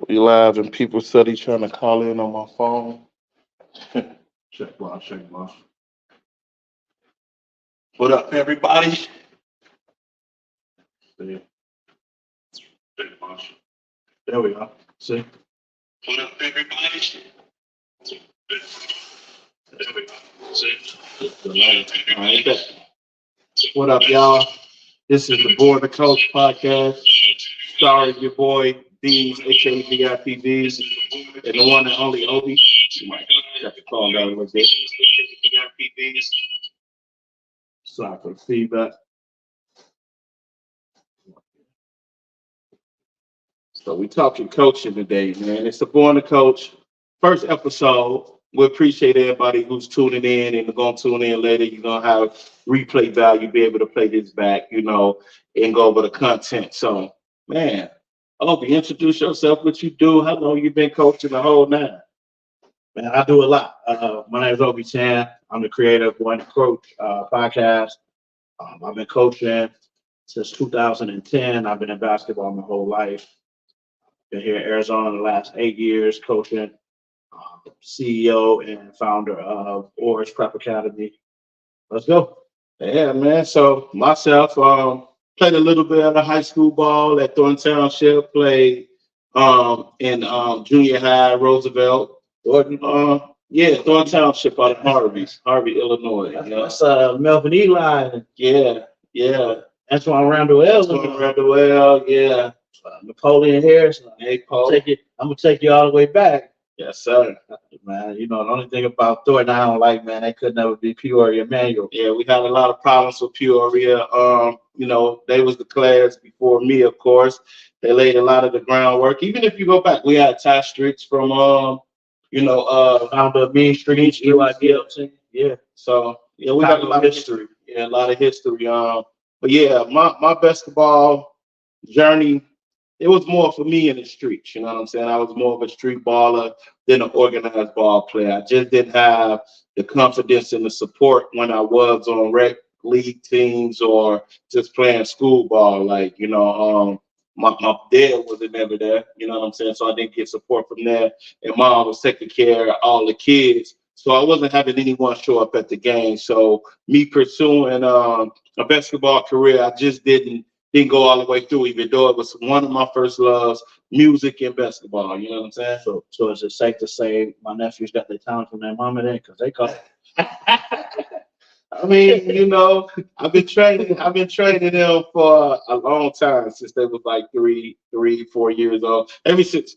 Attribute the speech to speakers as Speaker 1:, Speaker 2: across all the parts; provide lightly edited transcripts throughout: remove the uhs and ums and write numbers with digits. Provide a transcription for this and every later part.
Speaker 1: We live and people study trying to call in on my phone. Check boss. What up, everybody? See, check boss. There we go. See. What up, everybody? There we go. See. All right, bet. What up, y'all? This is the Board the Coach podcast. Sorry, your boy Beadz, aka BIPVs, and the one and only Obie. You might have to calm down a little bit. Sorry for the feedback. So we talking coaching today, man. It's the Born to Coach first episode. We appreciate everybody who's tuning in and going to tune in later. You're going to have replay value, be able to play this back, and go over the content. So, man, Obie, introduce yourself, what you do, how long you been coaching the whole nine.
Speaker 2: Man, I do a lot. My name is Obie Chan. I'm the creator of Born to Coach podcast. I've been coaching since 2010. I've been in basketball my whole life. Been here in Arizona the last 8 years coaching. CEO and founder of Orange Prep Academy. Let's go.
Speaker 1: Yeah, man. So myself, played a little bit of the high school ball at Thornton Township, played in junior high, Roosevelt. Yeah, Thornton Township out of Harvey, Illinois.
Speaker 2: That's Melvin Eli.
Speaker 1: Yeah.
Speaker 2: That's why Randall L.
Speaker 1: Yeah.
Speaker 2: Napoleon Harris.
Speaker 1: Hey, Paul.
Speaker 2: I'm gonna take you all the way back.
Speaker 1: Yes, sir.
Speaker 2: Man, the only thing about Thornton I don't like, man, they could never be Peoria Manual.
Speaker 1: Yeah, we had a lot of problems with Peoria. They was the class before me, of course. They laid a lot of the groundwork. Even if you go back, we had Ty Streets from
Speaker 2: founder of Mean Streets, EYBLT.
Speaker 1: Yeah. So yeah, we got a lot of history. Yeah, a lot of history. But yeah, my basketball journey, it was more for me in the streets. You know what I'm saying? I was more of a street baller than an organized ball player. I just didn't have the confidence and the support when I was on rec league teams or just playing school ball. My dad wasn't never there. You know what I'm saying? So I didn't get support from there. And mom was taking care of all the kids. So I wasn't having anyone show up at the game. So me pursuing a basketball career, I just didn't go all the way through, even though it was one of my first loves, music and basketball. You know what I'm saying?
Speaker 2: So is it safe to say my nephews got their talent from their mama then? Because they call
Speaker 1: I mean, I've been training them for a long time, since they was like 4 years old. Ever since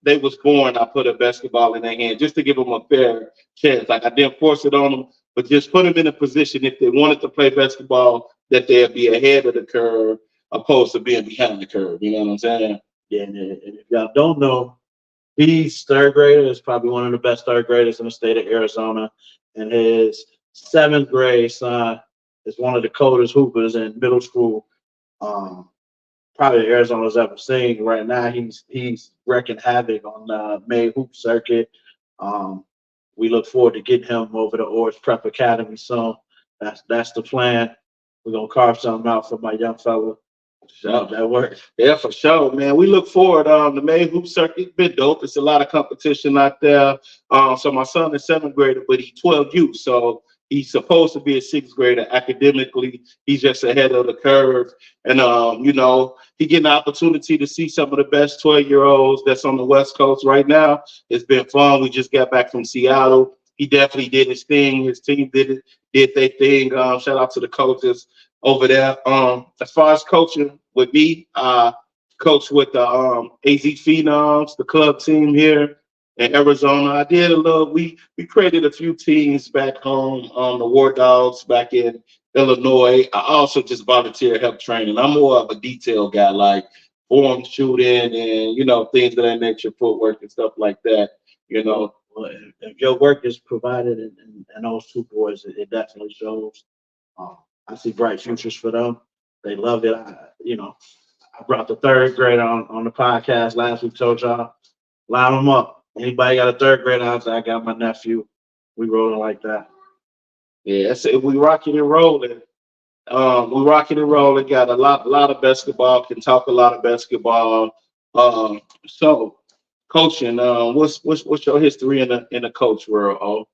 Speaker 1: they was born, I put a basketball in their hand just to give them a fair chance. Like, I didn't force it on them, but just put them in a position, if they wanted to play basketball, that they'd be ahead of the curve opposed to being behind the curve. You know what I'm saying?
Speaker 2: Yeah, and if y'all don't know, Beadz, third grader, is probably one of the best third graders in the state of Arizona. And his seventh grade son is one of the coldest hoopers in middle school. Probably Arizona's ever seen. Right now, he's wreaking havoc on the May hoop circuit. We look forward to getting him over to Orange Prep Academy soon. That's the plan. We're gonna carve something out for my young fella.
Speaker 1: Sure.
Speaker 2: That works.
Speaker 1: Yeah, for sure, man. We look forward. The May hoop circuit been dope. It's a lot of competition out there. So my son is seventh grader, but he's 12U. So he's supposed to be a sixth grader. Academically, he's just ahead of the curve. And he getting the opportunity to see some of the best 12-year-olds that's on the West Coast right now. It's been fun. We just got back from Seattle. He definitely did his thing. His team did their thing. Shout out to the coaches over there. As far as coaching with me, coach with the AZ Phenoms, the club team here in Arizona. I did a little. We created a few teams back home on the War Dogs back in Illinois. I also just volunteer help training. I'm more of a detail guy, like form shooting and things of that nature, footwork and stuff like that.
Speaker 2: Well, if your work is provided in those two boys, it definitely shows. I see bright futures for them. They love it. I brought the third grader on the podcast last week. Told y'all, line them up. Anybody got a third grader out there? I got my nephew. We rolling like that.
Speaker 1: Yeah, we rocking and rolling. Got a lot of basketball. Can talk a lot of basketball. So coaching, what's your history in the coach world?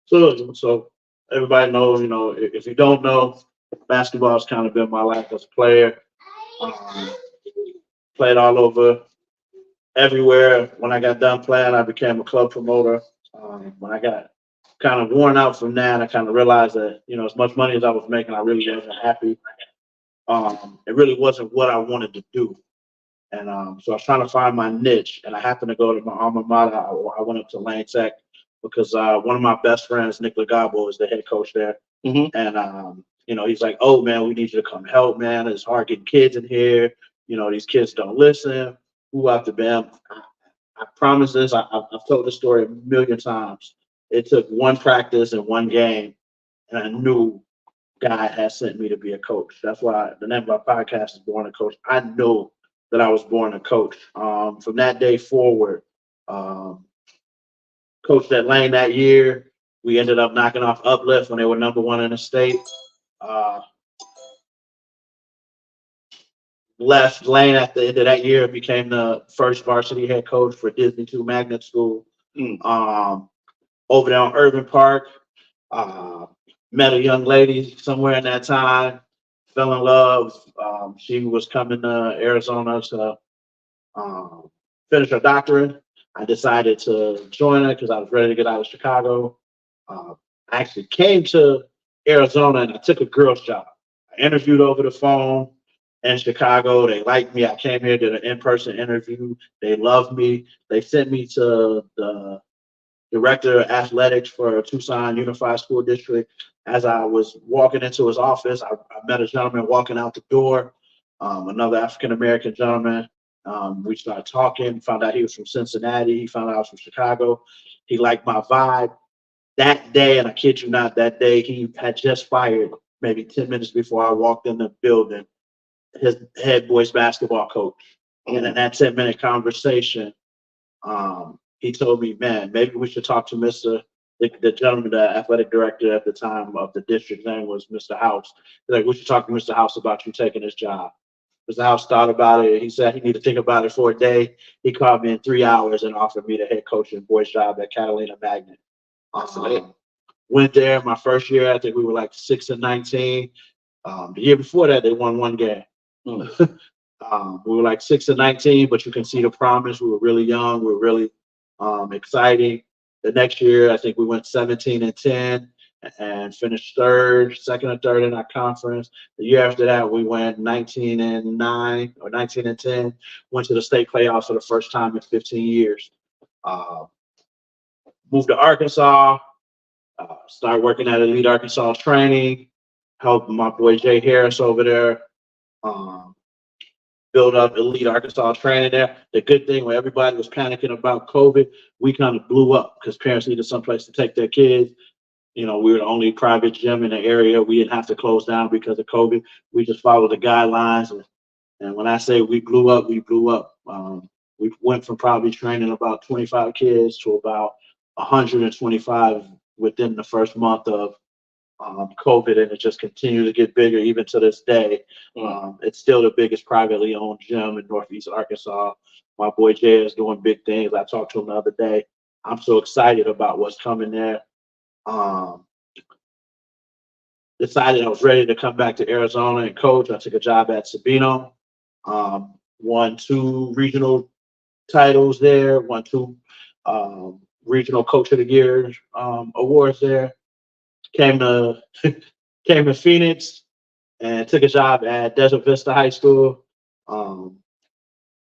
Speaker 2: So everybody knows, if you don't know, basketball has kind of been my life as a player. Um, Played all over, everywhere. When I got done playing, I became a club promoter. When I got kind of worn out from that, I kind of realized that, as much money as I was making, I really wasn't happy. It really wasn't what I wanted to do. And so I was trying to find my niche, and I happened to go to my alma mater. I went up to Lane Tech because one of my best friends, Nick Legabo, is the head coach there.
Speaker 1: Mhm.
Speaker 2: And he's like, "Oh man, we need you to come help, man. It's hard getting kids in here. These kids don't listen. Who out the band?" I promise this. I've told this story a million times. It took one practice and one game, and I knew God has sent me to be a coach. That's why the name of my podcast is Born a Coach. I know that I was born a coach. From that day forward, um, coached at Lane that year. We ended up knocking off Uplift when they were number one in the state. Uh, Left Lane at the end of that year, became the first varsity head coach for Disney 2 Magnet School.
Speaker 1: Mm.
Speaker 2: Over there on Urban Park. Uh, Met a young lady somewhere in that time, fell in love. She was coming to Arizona to finish her doctorate. I decided to join her because I was ready to get out of Chicago. Uh, I actually came to Arizona and I took a girl's job. I interviewed over the phone in Chicago. They liked me. I came here, did an in-person interview. They loved me. They sent me to the director of athletics for Tucson Unified School District. As I was walking into his office, I met a gentleman walking out the door, another African American gentleman. We started talking, found out he was from Cincinnati. He found out I was from Chicago. He liked my vibe. That day, and I kid you not, that day he had just fired maybe 10 minutes before I walked in the building his head boys basketball coach. And in that 10-minute conversation, he told me, man, maybe we should talk to the gentleman, the athletic director at the time of the district. His name was Mr. House. He's like, we should talk to Mr. House about you taking this job. Mr. House thought about it. He said he needed to think about it for a day. He called me in 3 hours and offered me the head coaching boys job at Catalina Magnet. Went there my first year. I think we were like 6-19. The year before that, they won one game. We were like 6-19, but you can see the promise. We were really young. We were really exciting. The next year, I think we went 17-10 and finished second or third in our conference. The year after that, we went 19-9 or 19-10. Went to the state playoffs for the first time in 15 years. Moved to Arkansas. Started working at Elite Arkansas Training. Helped my boy Jay Harris over there. Build up Elite Arkansas Training there. The good thing when everybody was panicking about COVID, we kind of blew up because parents needed someplace to take their kids. We were the only private gym in the area. We didn't have to close down because of COVID. We just followed the guidelines. And when I say we blew up, we blew up. We went from probably training about 25 kids to about 125 within the first month of COVID, and it just continued to get bigger even to this day. It's still the biggest privately owned gym in Northeast Arkansas. My boy Jay is doing big things. I talked to him the other day. I'm so excited about what's coming there. Decided I was ready to come back to Arizona and coach. I took a job at Sabino. Won 2 regional titles there. Won 2 regional coach of the year awards there. Came to Phoenix and took a job at Desert Vista High School.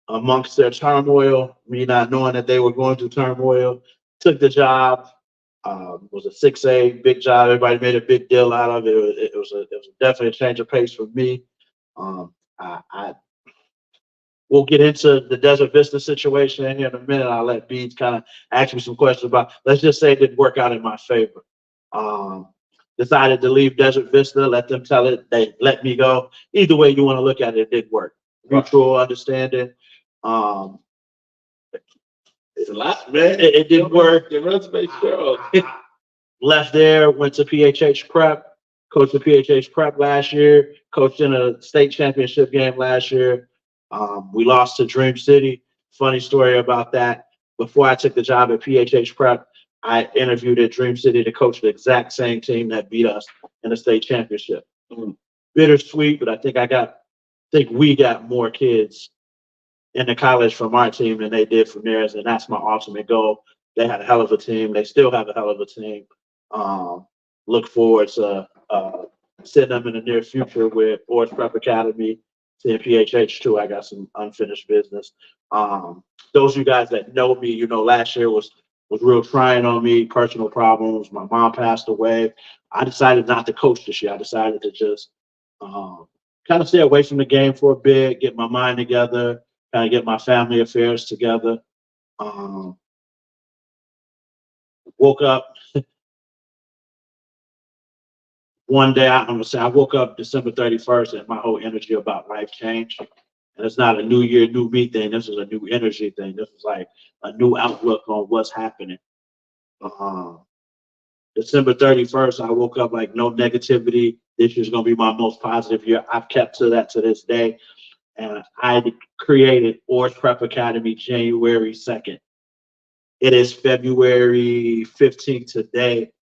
Speaker 2: Amongst their turmoil, me not knowing that they were going through turmoil, took the job. Was a 6A, big job. Everybody made a big deal out of it. It was definitely a change of pace for me. We'll get into the Desert Vista situation here in a minute. I'll let Beadz kind of ask me some questions about. Let's just say it didn't work out in my favor. Decided to leave Desert Vista, let them tell it, they let me go. Either way you want to look at it, it did work. Mutual understanding.
Speaker 1: It's a lot, man.
Speaker 2: It did work.
Speaker 1: Your resume shows.
Speaker 2: Left there, went to PHH Prep, coached the PHH Prep last year, coached in a state championship game last year. We lost to Dream City. Funny story about that. Before I took the job at PHH Prep, I interviewed at Dream City to coach the exact same team that beat us in the state championship. Bittersweet, but I think we got more kids in the college from our team than they did from theirs, and that's my ultimate goal. They had a hell of a team. They still have a hell of a team. Look forward to setting them in the near future with Orange Prep Academy, to PHH too. I got some unfinished business. Those of you guys that know me, you know last year was real trying on me, personal problems. My mom passed away. I decided not to coach this year. I decided to just kind of stay away from the game for a bit, get my mind together, kind of get my family affairs together. Woke up one day, I'm gonna say I woke up December 31st and my whole energy about life changed. And it's not a new year, new me thing. This is a new energy thing. This was like a new outlook on what's happening. December 31st, I woke up like no negativity. This year's gonna be my most positive year. I've kept to that to this day. And I created Orange Prep Academy January 2nd. It is February 15th today.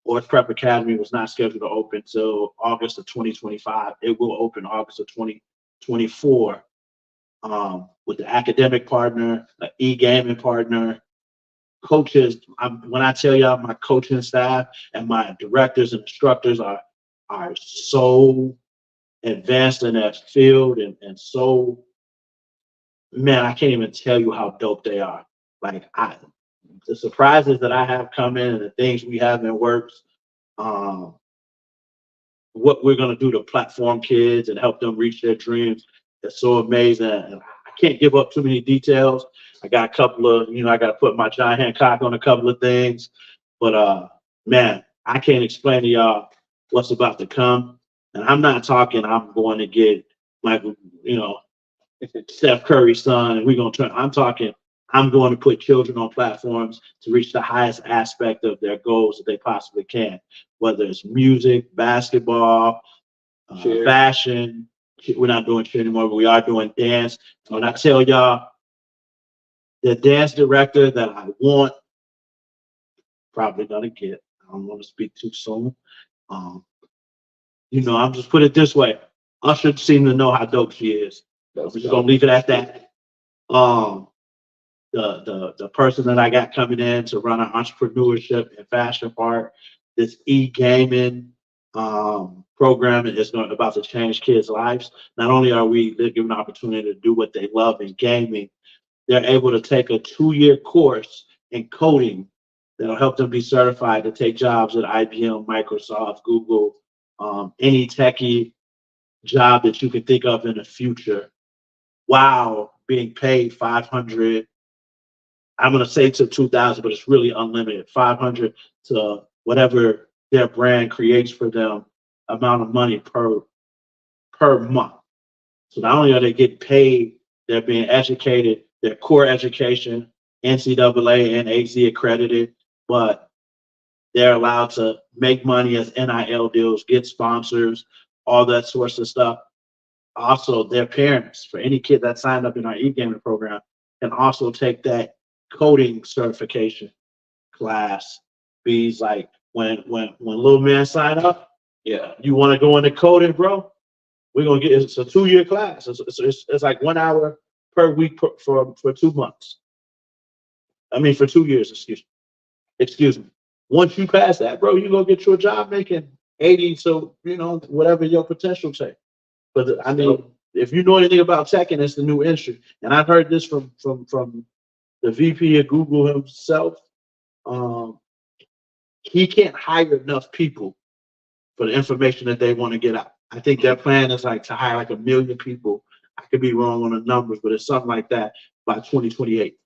Speaker 2: Orange Prep Academy was not scheduled to open until August of 2025. It will open August of 2024 with the academic partner, an e-gaming partner, coaches. When I tell y'all, my coaching staff and my directors and instructors are so advanced in that field and so, man, I can't even tell you how dope they are. Like the surprises that I have come in and the things we have in works, what we're gonna do to platform kids and help them reach their dreams. It's so amazing. And I can't give up too many details. I got a couple of, I got to put my giant Hancock on a couple of things, but man, I can't explain to y'all what's about to come. And I'm not talking I'm going to get like, Steph Curry's son, and we're gonna try. I'm talking. I'm going to put children on platforms to reach the highest aspect of their goals that they possibly can, whether it's music, basketball, fashion. We're not doing cheer anymore, but we are doing dance. When I tell y'all, the dance director that I want, probably gonna get. I don't want to speak too soon. I'm just put it this way. Usher seemed to know how dope she is. I'm just gonna leave it at that. The person that I got coming in to run an entrepreneurship and fashion part, this e-gaming program is about to change kids' lives. Not only are we given an opportunity to do what they love in gaming, they're able to take a 2-year course in coding that'll help them be certified to take jobs at IBM, Microsoft, Google, any techie job that you can think of in the future, while being paid $500. I'm going to say to 2,000, but it's really unlimited. 500 to whatever their brand creates for them amount of money per month. So not only are they getting paid, they're being educated, their core education, NCAA and AZ accredited, but they're allowed to make money as NIL deals, get sponsors, all that sorts of stuff. Also, their parents, for any kid that signed up in our e-gaming program, can also take that coding certification class. Beadz, like when little man sign up, you want to go into coding, bro? We're gonna get it's a 2-year class. It's like 1 hour per week for 2 months. I mean for 2 years, excuse me. Once you pass that, bro, you're gonna get your job making 80, so whatever your potential take. But I mean, if you know anything about tech, and it's the new industry, and I've heard this from the VP of Google himself, he can't hire enough people for the information that they want to get out. I think their plan is like to hire like 1 million people. I could be wrong on the numbers, but it's something like that by 2028.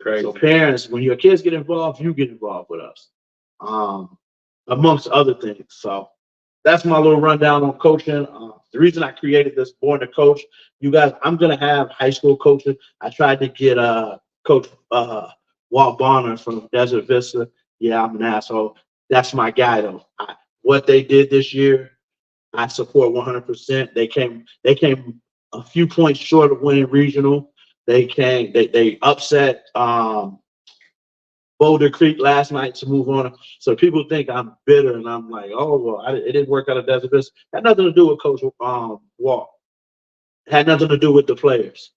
Speaker 1: Crazy.
Speaker 2: So parents, when your kids get involved, you get involved with us, amongst other things. So that's my little rundown on coaching. The reason I created this Born to Coach, you guys, I'm gonna have high school coaching. I tried to get Coach Walt Bonner from Desert Vista. Yeah, I'm an asshole. That's my guy though. What they did this year, I support 100%. They came a few points short of winning regional. They upset Boulder Creek last night to move on. So people think I'm bitter, and I'm like, oh well, it didn't work out at Desert Vista. Had nothing to do with Coach Walt. Had nothing to do with the players.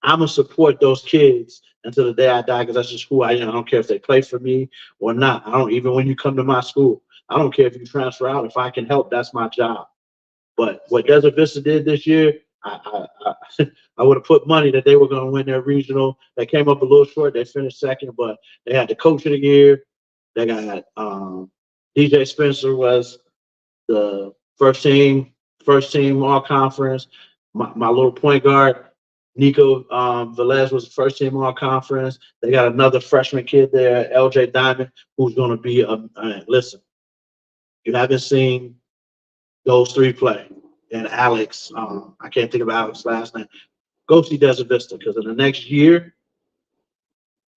Speaker 2: I'm gonna support those kids until the day I die because that's just who I am. I don't care if they play for me or not. I don't even when you come to my school. I don't care if you transfer out. If I can help, that's my job. But what Desert Vista did this year, I would have put money that they were going to win their regional. They came up a little short. They finished second, but they had the coach of the year. They got DJ Spencer was the first team all conference. My little point guard, Nico Velez was the first team all conference. They got another freshman kid there, LJ Diamond, who's going to be listen. You haven't seen those three play. And Alex, I can't think of Alex's last name. Go see Desert Vista because in the next year,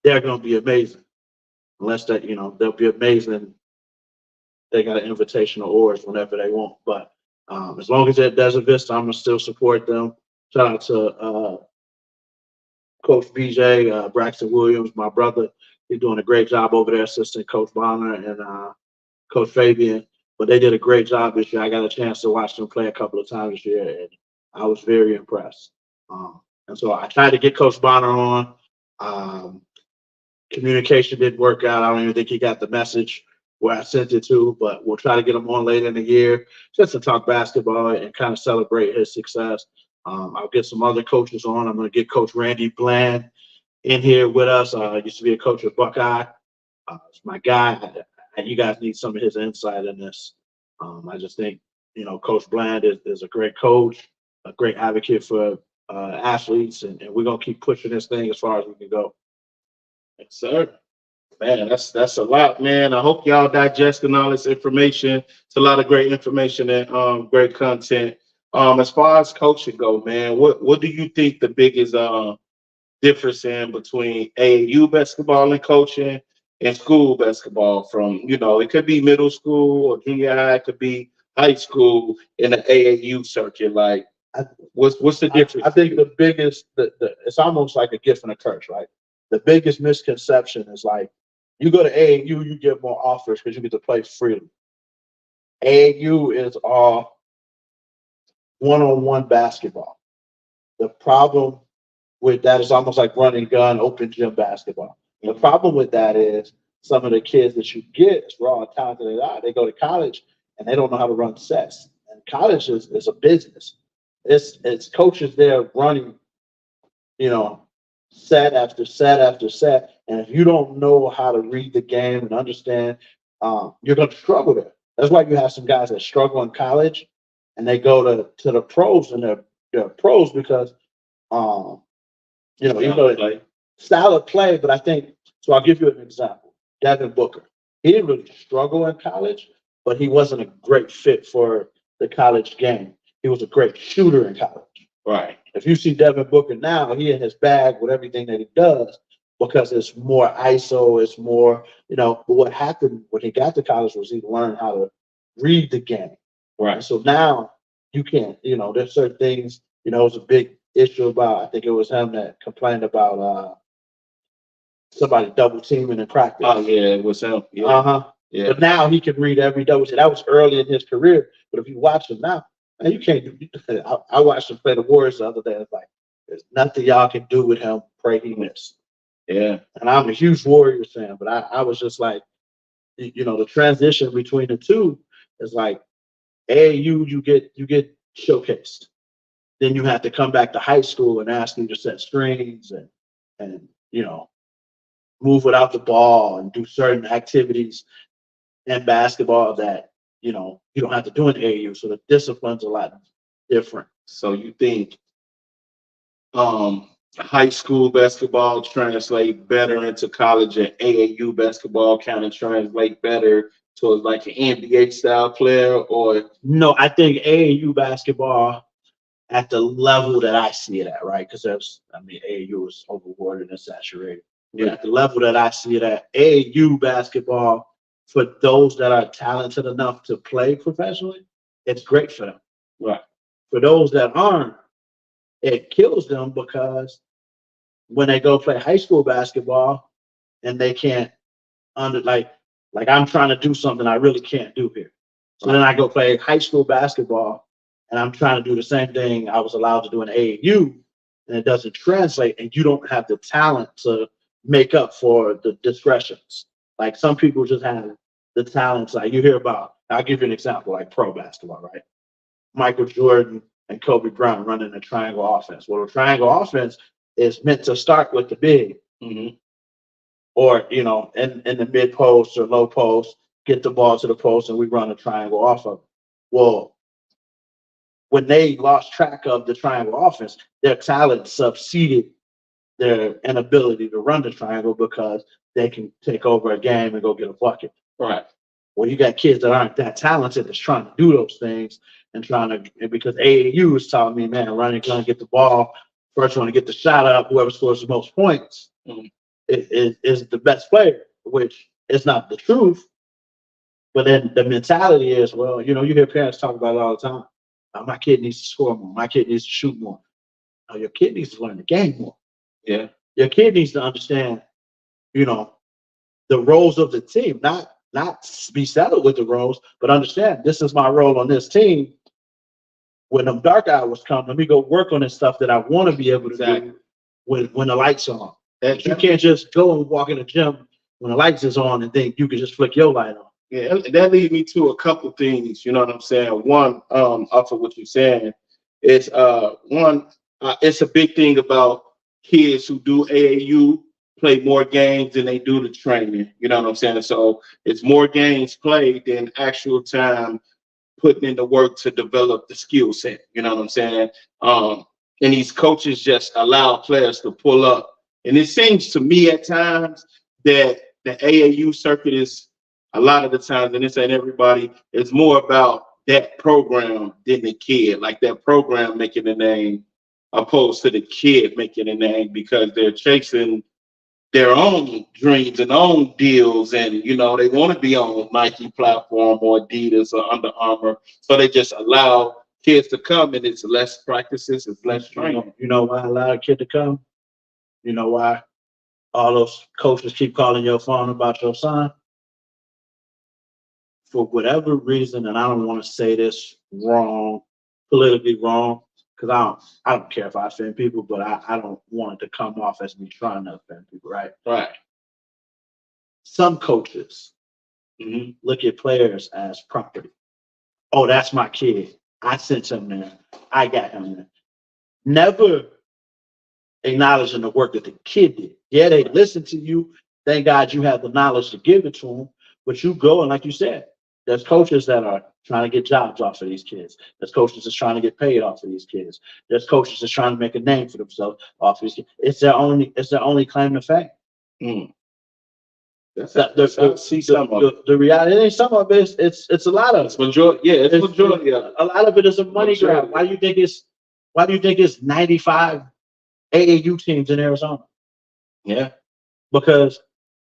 Speaker 2: they're going to be amazing. Unless that, they'll be amazing. They got an invitation to oars whenever they want. But as long as they're at Desert Vista, I'm going to still support them. Shout out to Coach BJ, Braxton Williams, my brother. He's doing a great job over there, assistant Coach Bonner and Coach Fabian. But they did a great job this year. I got a chance to watch them play a couple of times this year, and I was very impressed. And so I tried to get Coach Bonner on. Communication didn't work out. I don't even think he got the message where I sent it to, but we'll try to get him on later in the year just to talk basketball and kind of celebrate his success. I'll get some other coaches on. I'm going to get Coach Randy Bland in here with us. Used to be a coach at Buckeye. It's my guy. And you guys need some of his insight in this. I just think, Coach Bland is a great coach, a great advocate for athletes, and we're going to keep pushing this thing as far as we can go.
Speaker 1: Yes, sir. Man, that's a lot, man. I hope y'all digesting all this information. It's a lot of great information and great content. As far as coaching go, man, what do you think the biggest difference in between AAU basketball and coaching and school basketball? From it could be middle school or junior high, it could be high school in the AAU circuit. Like, what's the difference?
Speaker 2: I think the biggest, it's almost like a gift and a curse, right? The biggest misconception is like, you go to AAU, you get more offers because you get to play freely. AAU is all one-on-one basketball. The problem with that is almost like running gun, open gym basketball. And the problem with that is some of the kids that you get, as raw and talented they are, they go to college and they don't know how to run sets. And college is a business. It's coaches there running, set after set after set. And if you don't know how to read the game and understand, you're going to struggle there. That's why you have some guys that struggle in college and they go to the pros, and they're pros because, even though style of play, but I think, so I'll give you an example. Devin Booker. He didn't really struggle in college, but he wasn't a great fit for the college game. He was a great shooter in college.
Speaker 1: Right.
Speaker 2: If you see Devin Booker now, he in his bag with everything that he does because it's more ISO, it's more, but what happened when he got to college was he learned how to read the game.
Speaker 1: Right.
Speaker 2: And so now you can't, there's certain things, it was a big issue about, I think it was him that complained about somebody double teaming in practice.
Speaker 1: Oh, yeah, it was him. Yeah.
Speaker 2: Uh-huh. Yeah. But now he can read every double team. That was early in his career. But if you watch him now, man, you can't do. I watched him play the Warriors the other day. It's like, there's nothing y'all can do with him. Pray he missed.
Speaker 1: Yeah.
Speaker 2: And I'm a huge Warriors fan, but I was just like, the transition between the two is like, AAU, you get showcased. Then you have to come back to high school and ask you to set screens and move without the ball and do certain activities in basketball that you don't have to do in AAU. So the discipline's a lot different.
Speaker 1: So you think high school basketball translate better into college, and AAU basketball kind of translate better towards like an NBA style player? Or
Speaker 2: no, I think AAU basketball at the level that I see it at, right? Because AAU is overboarded and saturated. Yeah. At the level that I see it at, AAU basketball, for those that are talented enough to play professionally, it's great for them.
Speaker 1: Right.
Speaker 2: For those that aren't, it kills them because when they go play high school basketball and they can't like I'm trying to do something I really can't do here. So then I go play high school basketball and I'm trying to do the same thing I was allowed to do in AAU, and it doesn't translate, and you don't have the talent to make up for the discretions. Like some people just have the talents, like you hear about. I'll give you an example, like pro basketball, right? Michael Jordan and Kobe Bryant running a triangle offense. Well, a triangle offense is meant to start with the big, or in the mid post or low post, get the ball to the post, and we run a triangle off of it. Well, when they lost track of the triangle offense, their talent succeeded their inability to run the triangle because they can take over a game and go get a bucket.
Speaker 1: Right.
Speaker 2: Well, you got kids that aren't that talented that's trying to do those things and because AAU is telling me, man, running, trying to get the ball, first one to get the shot up, whoever scores the most points is the best player, which is not the truth. But then the mentality is, well, you hear parents talk about it all the time. My kid needs to score more. My kid needs to shoot more. No, your kid needs to learn the game more.
Speaker 1: Yeah.
Speaker 2: Your kid needs to understand, the roles of the team, not be settled with the roles, but understand this is my role on this team. When them dark hours come, let me go work on this stuff that I want to be able to do when the lights are on. And you can't just go and walk in the gym when the lights is on and think you can just flick your light on.
Speaker 1: Yeah, that leads me to a couple things. You know what I'm saying? One, off of what you're saying, is it's a big thing about kids who do AAU play more games than they do the training. You know what I'm saying? So it's more games played than actual time putting in the work to develop the skill set. You know what I'm saying? And these coaches just allow players to pull up. And it seems to me at times that the AAU circuit is a lot of the times, and this ain't everybody, it's more about that program than the kid. Like that program making the name opposed to the kid making a name because they're chasing their own dreams and own deals, and they want to be on Nike platform or Adidas or Under Armour, so they just allow kids to come, and it's less practices, it's less training.
Speaker 2: You know why I allow a kid to come? You know why all those coaches keep calling your phone about your son? For whatever reason, and I don't want to say this wrong, politically wrong, because I don't care if I offend people, but I don't want it to come off as me trying to offend people, right?
Speaker 1: Right.
Speaker 2: Some coaches look at players as property. Oh, that's my kid. I sent him there. I got him there. Never acknowledging the work that the kid did. Yeah, they listen to you. Thank God you have the knowledge to give it to them. But you go, and like you said, there's coaches that are trying to get jobs off of these kids. There's coaches that's trying to get paid off of these kids. There's coaches that's trying to make a name for themselves off of these kids. It's their only claim to fame. The reality, it ain't some of it. It's a lot of it.
Speaker 1: It's majority. Yeah, it's majority of it.
Speaker 2: A lot of it is a money grab. Why do you think it's 95 AAU teams in Arizona?
Speaker 1: Yeah,
Speaker 2: because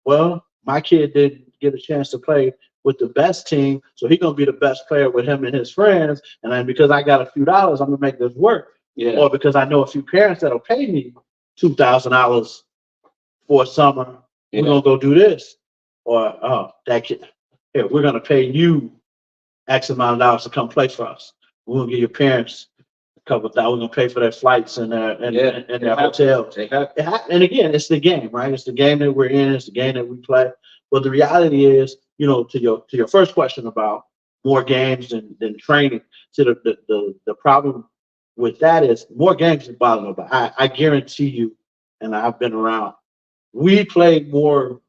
Speaker 2: my kid didn't get a chance to play with the best team, so he's gonna be the best player with him and his friends. And then because I got a few dollars, I'm gonna make this work.
Speaker 1: Yeah.
Speaker 2: Or because I know a few parents that'll pay me $2,000 for a summer, we're gonna go do this. Or that kid, here, we're gonna pay you X amount of dollars to come play for us. We're gonna give your parents a couple of $1,000. We're gonna pay for their flights and their hotels. And again, it's the game, right? It's the game that we're in. It's the game that we play. But the reality is, to your first question about more games than training. So the problem with that is more games than bother nobody. I guarantee you, and I've been around. We play more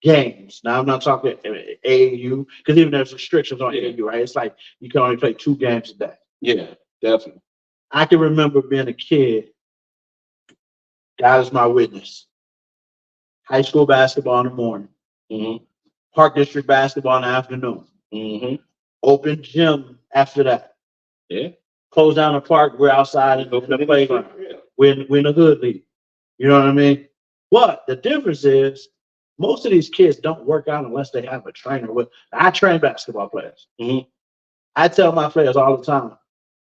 Speaker 2: games. Now I'm not talking AAU because even there's restrictions on AAU, right? It's like you can only play 2 games a day.
Speaker 1: Yeah, definitely.
Speaker 2: I can remember being a kid. God is my witness. High school basketball in the morning. Park District basketball in the afternoon. Open gym after that.
Speaker 1: Yeah.
Speaker 2: Close down the park. We're outside and open the playground. We're in the hood league. You know what I mean? But the difference is most of these kids don't work out unless they have a trainer. I train basketball players. I tell my players all the time,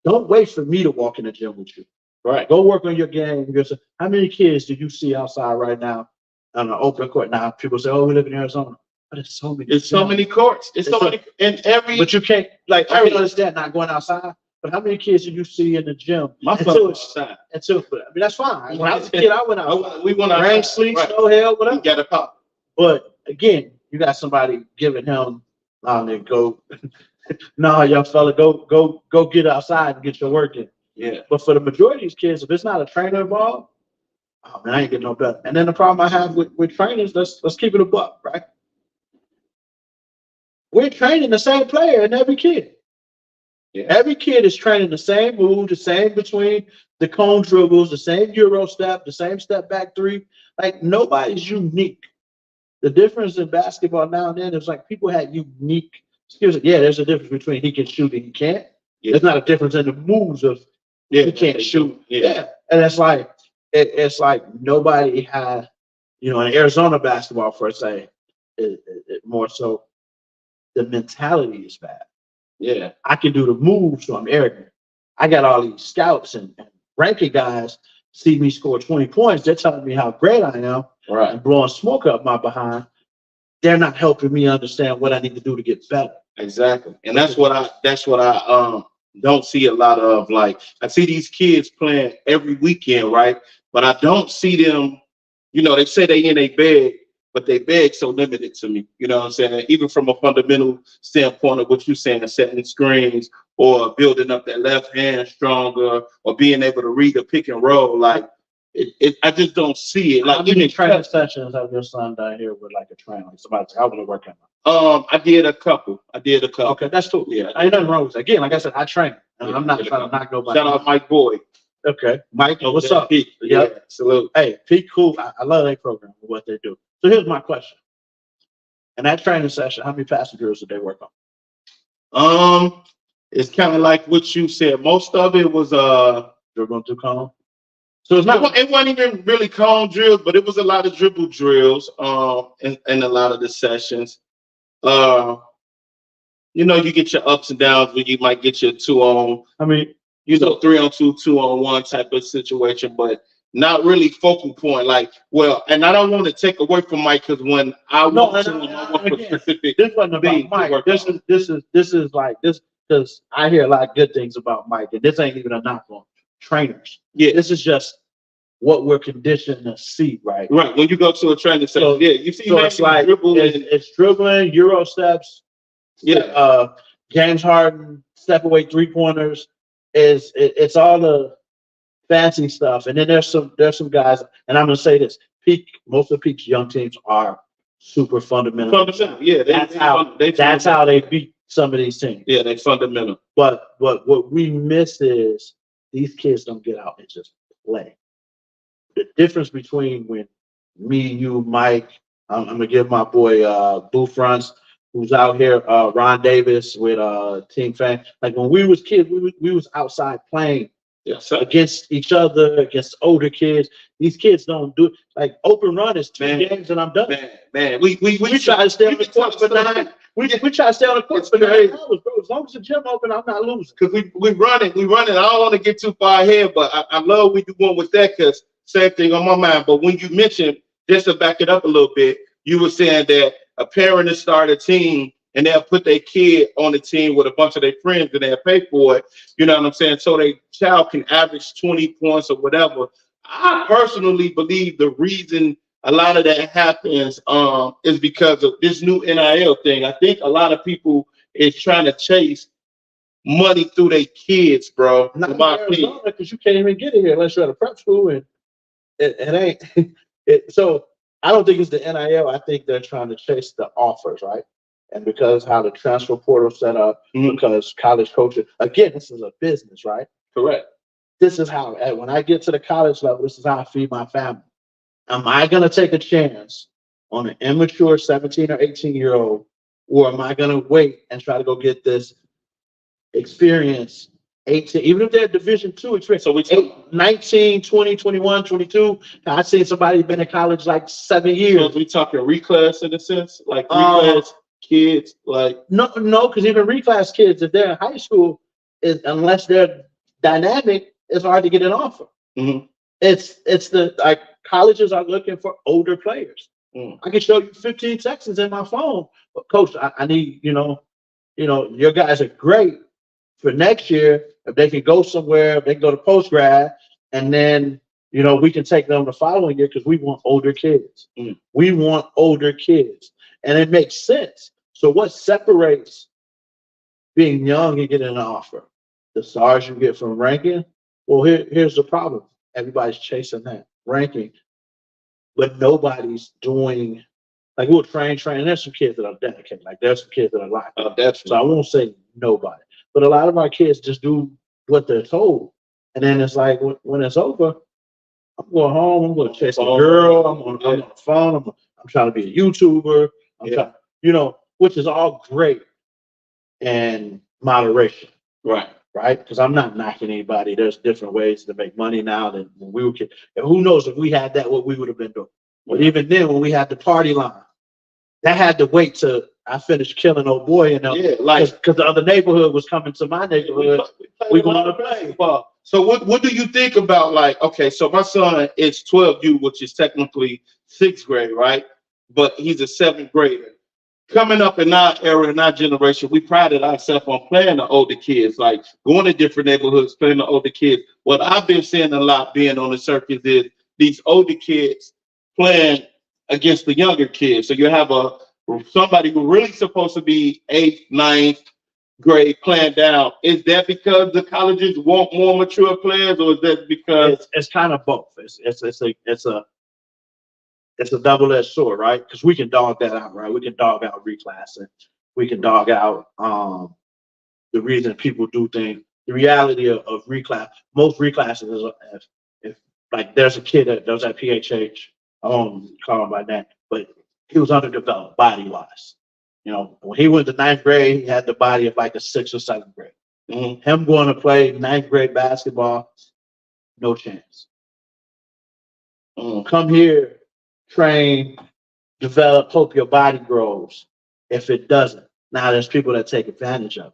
Speaker 2: don't wait for me to walk in the gym with you.
Speaker 1: Right.
Speaker 2: Go work on your game. How many kids do you see outside right now on an open court? Now people say, "Oh, we live in Arizona," but it's so many.
Speaker 1: It's so many courts. It's so many in every.
Speaker 2: But you can't like. I understand not going outside. But how many kids did you see in the gym?
Speaker 1: My son was outside.
Speaker 2: I mean, that's fine. When I was a kid, I went out.
Speaker 1: We went out.
Speaker 2: Rain, sleet, snow, hell, whatever.
Speaker 1: You got to pop.
Speaker 2: But again, you got somebody giving him, go. No, young fella, go get outside and get your work in.
Speaker 1: Yeah.
Speaker 2: But for the majority of these kids, if it's not a trainer involved, oh man, I ain't getting no better. And then the problem I have with trainers, let's keep it a buck, right? We're training the same player in every kid. Yeah. Every kid is training the same move, the same between the cone dribbles, the same Euro step, the same step back three. Like nobody's unique. The difference in basketball now and then is like people had unique skills. Yeah, there's a difference between he can shoot and he can't. Yeah. There's not a difference in the moves of he can't shoot. Yeah. And it's like nobody had, in Arizona basketball per se, it more so the mentality is bad. Yeah, I can do the moves, so I'm arrogant. I got all these scouts and ranking guys see me score 20 points. They're telling me how great I am, right? And blowing smoke up my behind. They're not helping me understand what I need to do to get better. Exactly, and that's what I don't see a lot of. Like I see these kids playing every weekend, right? But I don't see them. They say they in a bed. But they beg so limited to me, you know what I'm saying? Even from a fundamental standpoint of what you're saying, setting screens or building up that left hand stronger or being able to read the pick and roll, like I just don't see it. Like how many training sessions have your son done here with like a trainer? Like somebody say, I want to work out. I did a couple. Okay, that's cool. Yeah, ain't nothing wrong with that. Again, like I said, I train. And I'm not trying to knock nobody. Shout out Mike Boyd. Okay, Mike, what's up? Pete. Yeah, salute. Hey, Pete, cool. I love that program for what they do. So here's my question. In that training session, how many passing drills did they work on? It's kind of like what you said. Most of it was dribbling through cone. So it's not. It wasn't even really cone drills, but it was a lot of dribble drills. In a lot of the sessions. You get your ups and downs where you might get your 2-on. I mean, 3-on-2, 2-on-1 type of situation, but not really focal point. Like, and I don't want to take away from Mike because when I want to, I want for specific. This wasn't about Mike. This is like this because I hear a lot of good things about Mike, and this ain't even a knock on trainers. Yeah, this is just what we're conditioned to see, right? Right. When you go to a training session, you see, it's like it's dribbling, Euro steps. Yeah. James Harden step away 3-pointers. It's all the fancy stuff, and then there's some guys, and I'm gonna say this: most of Peak's young teams are super fundamental. Yeah, that's how they beat some of these teams. Yeah, they fundamental. But what we miss is these kids don't get out and just play. The difference between when me, you, Mike, I'm gonna give my boy Boo Fronts, who's out here, Ron Davis with Team Fan. Like when we was kids, we was outside playing. Yes, against each other, against older kids. These kids don't do it. Like open run is 2 games and I'm done. Man, we try to stay on the court for 9. We try to stay on the court for 9 hours, bro. As long as the gym open, I'm not losing. Because we running. I don't want to get too far ahead, but I love we do one with that because same thing on my mind. But when you mentioned, just to back it up a little bit, you were saying that a parent will start a team and they'll put their kid on the team with a bunch of their friends and they'll pay for it. You know what I'm saying? So their child can average 20 points or whatever. I personally believe the reason a lot of that happens is because of this new NIL thing. I think a lot of people is trying to chase money through their kids, bro. Not in Arizona, because you can't even get it here unless you're at a prep school, and it ain't. So I don't think it's the NIL. I think they're trying to chase the offers, right? And because how the transfer portal set up, because college coaches, again, this is a business, right? Correct. This is how, when I get to the college level, this is how I feed my family. Am I going to take a chance on an immature 17 or 18-year-old, or am I going to wait and try to go get this experience, 18, even if they're Division II experience? So we 19, 20, 21, 22. I've seen somebody been in college like 7 years. So we talking reclass in a sense? Like reclass kids? Like no, because even reclass kids, if they're in high school, unless they're dynamic, it's hard to get an offer.
Speaker 1: Mhm.
Speaker 2: It's the like colleges are looking for older players.
Speaker 1: Mm.
Speaker 2: I can show you 15 texts in my phone, but coach, I need your guys are great for next year. If they can go somewhere, if they can go to post grad, and then we can take them the following year because we want older kids.
Speaker 1: Mm.
Speaker 2: We want older kids, and it makes sense. So what separates being young and getting an offer? The stars you get from ranking. Well, here's the problem. Everybody's chasing that ranking, but nobody's doing like we'll train. There's some kids that are dedicated. Like there's some kids that are locked up. So I won't say nobody, but a lot of our kids just do what they're told, and then it's like when it's over, I'm going home. I'm going to chase a girl. I'm on the phone. I'm trying to be a YouTuber. I'm trying, which is all great and moderation.
Speaker 1: Right.
Speaker 2: Right? Because I'm not knocking anybody. There's different ways to make money now than when we were kids. And who knows if we had that, what we would have been doing. But even then, when we had the party line, that had to wait till I finished killing old boy, because the other neighborhood was coming to my neighborhood. We going to play.
Speaker 1: So what do you think about okay, so my son is 12U, which is technically 6th grade, right? But he's a 7th grader. Coming up in our era, in our generation, we prided ourselves on playing the older kids, like going to different neighborhoods, playing the older kids. What I've been seeing a lot being on the circuit is these older kids playing against the younger kids. So you have somebody who really supposed to be 8th, 9th grade playing down. Is that because the colleges want more mature players, or is that because
Speaker 2: it's kind of both? It's a double-edged sword, right? Because we can dog that out, right? We can dog out reclassing. We can dog out the reason people do things. The reality of reclass, most reclasses is if like there's a kid that was at PHH, I won't call him by that, but he was underdeveloped body-wise. When he went to 9th grade, he had the body of like a 6th or 7th grade.
Speaker 1: Mm-hmm.
Speaker 2: Him going to play 9th grade basketball, no chance. Come here, train, develop, hope your body grows. If it doesn't, now there's people that take advantage of it.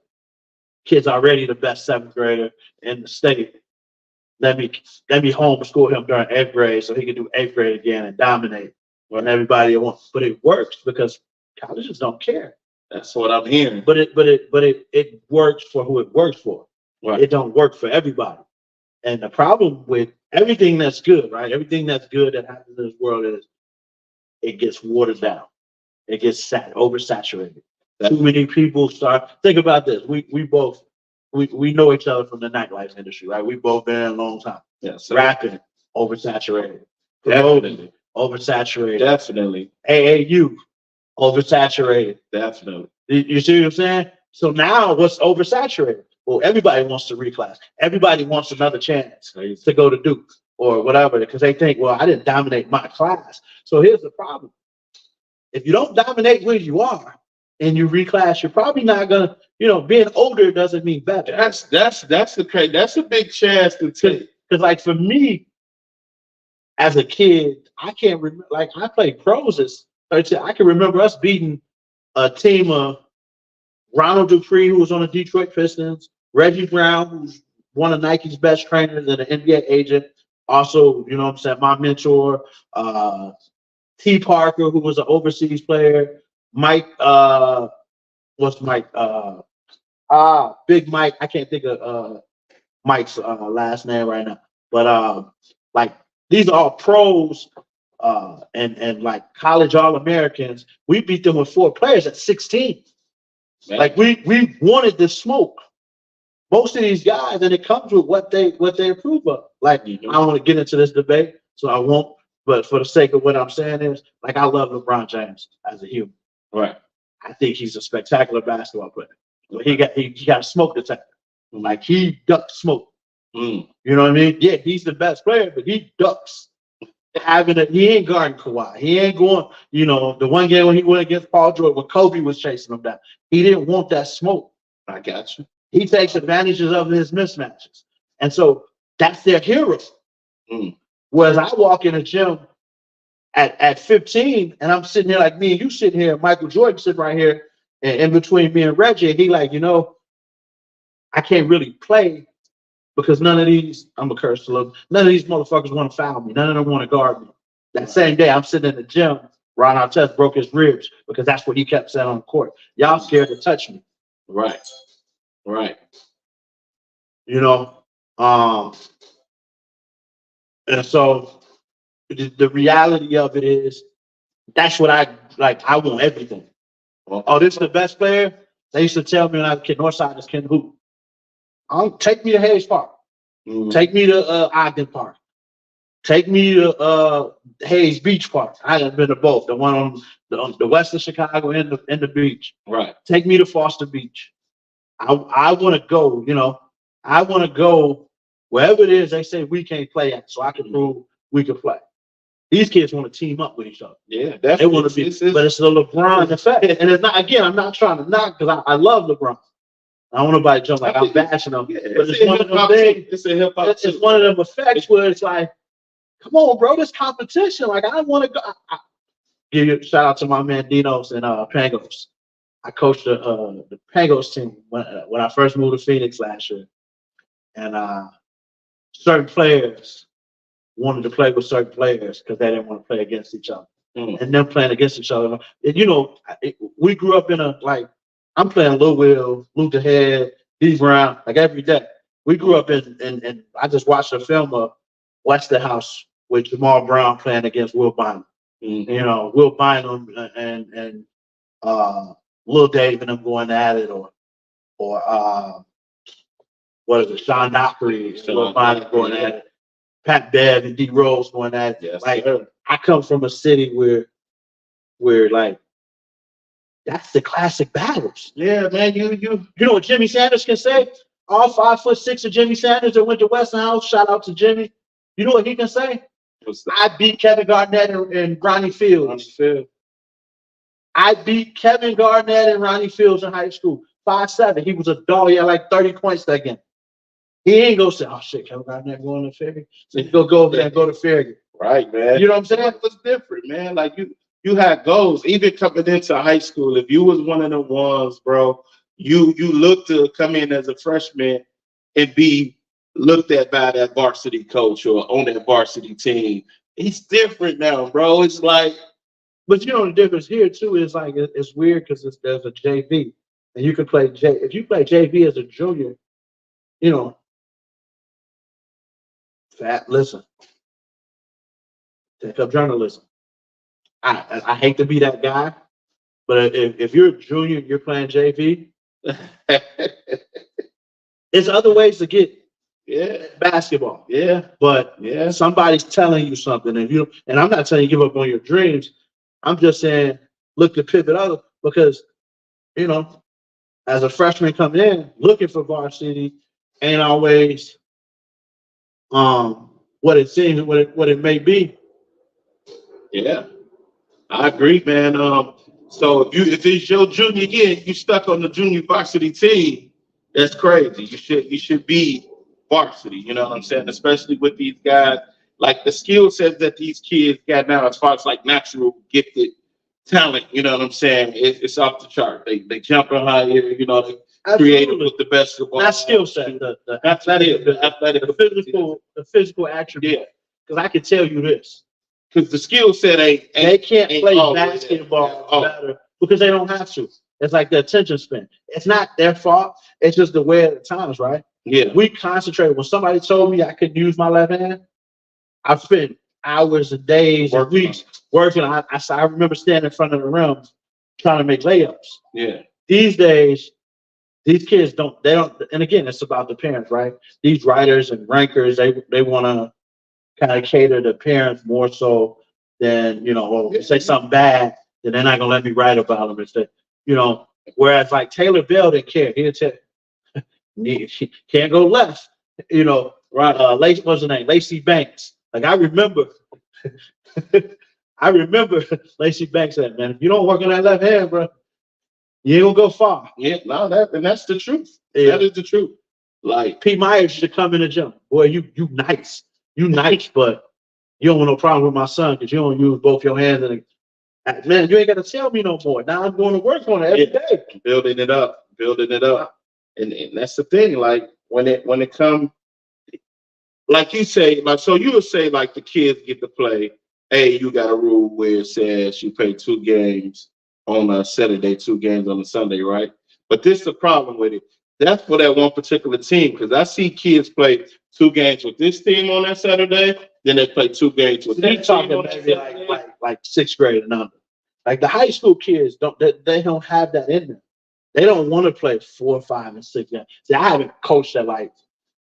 Speaker 2: Kid's already the best 7th grader in the state. Let me homeschool him during 8th grade so he can do 8th grade again and dominate when everybody wants. But it works because colleges don't care.
Speaker 1: That's what I'm hearing.
Speaker 2: But it works for who it works for.
Speaker 1: Right.
Speaker 2: It don't work for everybody. And the problem with everything that's good, right? Everything that's good that happens in this world is it gets watered down. It gets oversaturated. Too many people think about this. We both know each other from the nightlife industry, right? We both been in a long time.
Speaker 1: Yes.
Speaker 2: Rapping, oversaturated.
Speaker 1: Definitely.
Speaker 2: Oversaturated.
Speaker 1: Definitely.
Speaker 2: AAU, oversaturated.
Speaker 1: Definitely.
Speaker 2: You see what I'm saying? So now what's oversaturated? Well, everybody wants to reclass. Everybody wants another chance to go to Duke or whatever, because they think, well, I didn't dominate my class. So here's the problem. If you don't dominate where you are and you reclass, you're probably not gonna, being older doesn't mean better.
Speaker 1: That's a big chance to take.
Speaker 2: Because like for me, as a kid, I can't remember, like I played pros as 13. I can remember us beating a team of Ronald Dupree, who was on the Detroit Pistons, Reggie Brown, who's one of Nike's best trainers and an NBA agent. Also, my mentor, T. Parker, who was an overseas player, Mike, what's Mike? Big Mike. I can't think of Mike's last name right now. But like these are all pros and like college All-Americans. We beat them with 4 players at 16. Man. Like we wanted the smoke. Most of these guys, and it comes with what they approve of. Like I don't want to get into this debate, so I won't. But for the sake of what I'm saying is, like I love LeBron James as a human.
Speaker 1: Right.
Speaker 2: I think he's a spectacular basketball player. But he got a smoke detector. Like he ducks smoke. You know what I mean? Yeah, he's the best player, but he ducks. He ain't guarding Kawhi. He ain't going, the one game when he went against Paul George when Kobe was chasing him down. He didn't want that smoke.
Speaker 1: I got you.
Speaker 2: He takes advantages of his mismatches. And so that's their hero. Whereas I walk in a gym at 15 and I'm sitting here like me and you sitting here, Michael Jordan sitting right here and in between me and Reggie, and he like, I can't really play because none of these, I'm a curse to look, none of these motherfuckers want to foul me. None of them want to guard me. That same day, I'm sitting in the gym. Ron Artest broke his ribs because that's what he kept saying on the court. Y'all scared to touch me.
Speaker 1: Right. Right.
Speaker 2: You know, and so the reality of it is that's what I like. I want everything. Oh, this is the best player. They used to tell me when I was a kid, Northsiders can hoop. Take me to Hayes Park. Take me to Ogden Park. Take me to Hayes Beach Park. I haven't been to both. The one on the west of Chicago and the beach.
Speaker 1: Right.
Speaker 2: Take me to Foster Beach. I want to go. You know, I want to go wherever it is they say we can't play at, so I can prove we can play. These kids want to team up with each other.
Speaker 1: Yeah,
Speaker 2: definitely. They want to be, but it's the LeBron effect, and it's not. Again, I'm not trying to knock because I love LeBron. I don't want nobody to jump like I'm bashing them, but it's one of them things.
Speaker 1: It's a hip hop.
Speaker 2: It's one of them effects where it's like, come on, bro, this competition. Like I want to go. Give you a shout out to my man Dinos and Pangos. I coached the Pangos team when I first moved to Phoenix last year, and certain players wanted to play with certain players because they didn't want to play against each other. And them playing against each other. And, you know, we grew up in I'm playing Lil Will, Luke the Head, D Brown, like every day. We grew up in I just watched a film of Westerhouse with Jamal Brown playing against Will Bynum. You know, Will Bynum and Lil Dave and them going at it, or what is it, Sean Dockery, Will Bynum going at it. Pat Bev and D Rose going at it.
Speaker 1: Yes,
Speaker 2: like
Speaker 1: sir.
Speaker 2: I come from a city where like that's the classic battles.
Speaker 1: Yeah, man. You
Speaker 2: know what Jimmy Sanders can say? All 5'6" of Jimmy Sanders that went to Westinghouse. Shout out to Jimmy. You know what he can say? I beat Kevin Garnett and Ronnie Fields. I beat Kevin Garnett and Ronnie Fields in high school. 5'7". He was a dog. He had like 30 points that game. He ain't gonna say, "Oh shit, Kevin Garnett going to Farragut." So he go over there and go to Farragut.
Speaker 1: Right, man.
Speaker 2: You know what I'm saying?
Speaker 1: It was different, man. Like you had goals. Even coming into high school, if you was one of the ones, bro, you look to come in as a freshman and be looked at by that varsity coach or on that varsity team. It's different now, bro. It's like,
Speaker 2: but you know the difference here too is like it's weird because there's a JV and you can play if you play JV as a junior, you know. Listen, take up journalism. I hate to be that guy, but if you're a junior and you're playing JV, there's other ways to get basketball.
Speaker 1: Yeah.
Speaker 2: But somebody's telling you something, and I'm not telling you give up on your dreams. I'm just saying look to pivot other because, you know, as a freshman coming in looking for varsity ain't always what it seems, what it may be.
Speaker 1: Yeah, I agree, man. So if it's your junior year, you stuck on the junior varsity team, that's crazy. You should be varsity. You know what I'm saying? Especially with these guys, like the skill set that these kids got now, as far as like natural gifted talent. You know what I'm saying? It's off the chart. They jump on higher. You know, they creative with the best of all.
Speaker 2: That skill set, the athletic, the physical attribute.
Speaker 1: Yeah,
Speaker 2: because I can tell you this.
Speaker 1: Because the skill set ain't
Speaker 2: they can't play basketball better because they don't have to. It's like the attention span. It's not their fault. It's just the way of the times, right?
Speaker 1: Yeah.
Speaker 2: We concentrate. When somebody told me I could use my left hand, I spent hours and days and weeks working. I remember standing in front of the rim trying to make layups.
Speaker 1: Yeah.
Speaker 2: These days, these kids don't. And again, it's about the parents, right? These writers and rankers, they want to kind of cater to parents more so than, you know, well, say something bad, then they're not gonna let me write about them instead, you know. Whereas like Taylor Bell didn't care. He'd tell she can't go left, you know. Right? What's her name? Lacey Banks. Like I remember Lacey Banks said, "Man, if you don't work on that left hand, bro, you ain't gonna go far."
Speaker 1: Yeah, no, that's the truth. Yeah. That is the truth. Like
Speaker 2: P. Myers should come in the gym. Boy, you nice. You nice, but you don't want no problem with my son because you don't use both your hands. And man, you ain't got to tell me no more. Now I'm going to work on it every day.
Speaker 1: Building it up. And that's the thing. Like when it comes like you say, like so you would say like the kids get to play. Hey, you got a rule where it says you play 2 games on a Saturday, 2 games on a Sunday, right? But this is the problem with it. That's for that one particular team because I see kids play 2 games with this team on that Saturday, then they play 2 games with
Speaker 2: They're
Speaker 1: that
Speaker 2: talking
Speaker 1: team on that
Speaker 2: maybe
Speaker 1: Saturday.
Speaker 2: like 6th grade and under. Like the high school kids they don't have that in them. They don't want to play 4, 5, and 6 games. See, I haven't coached at like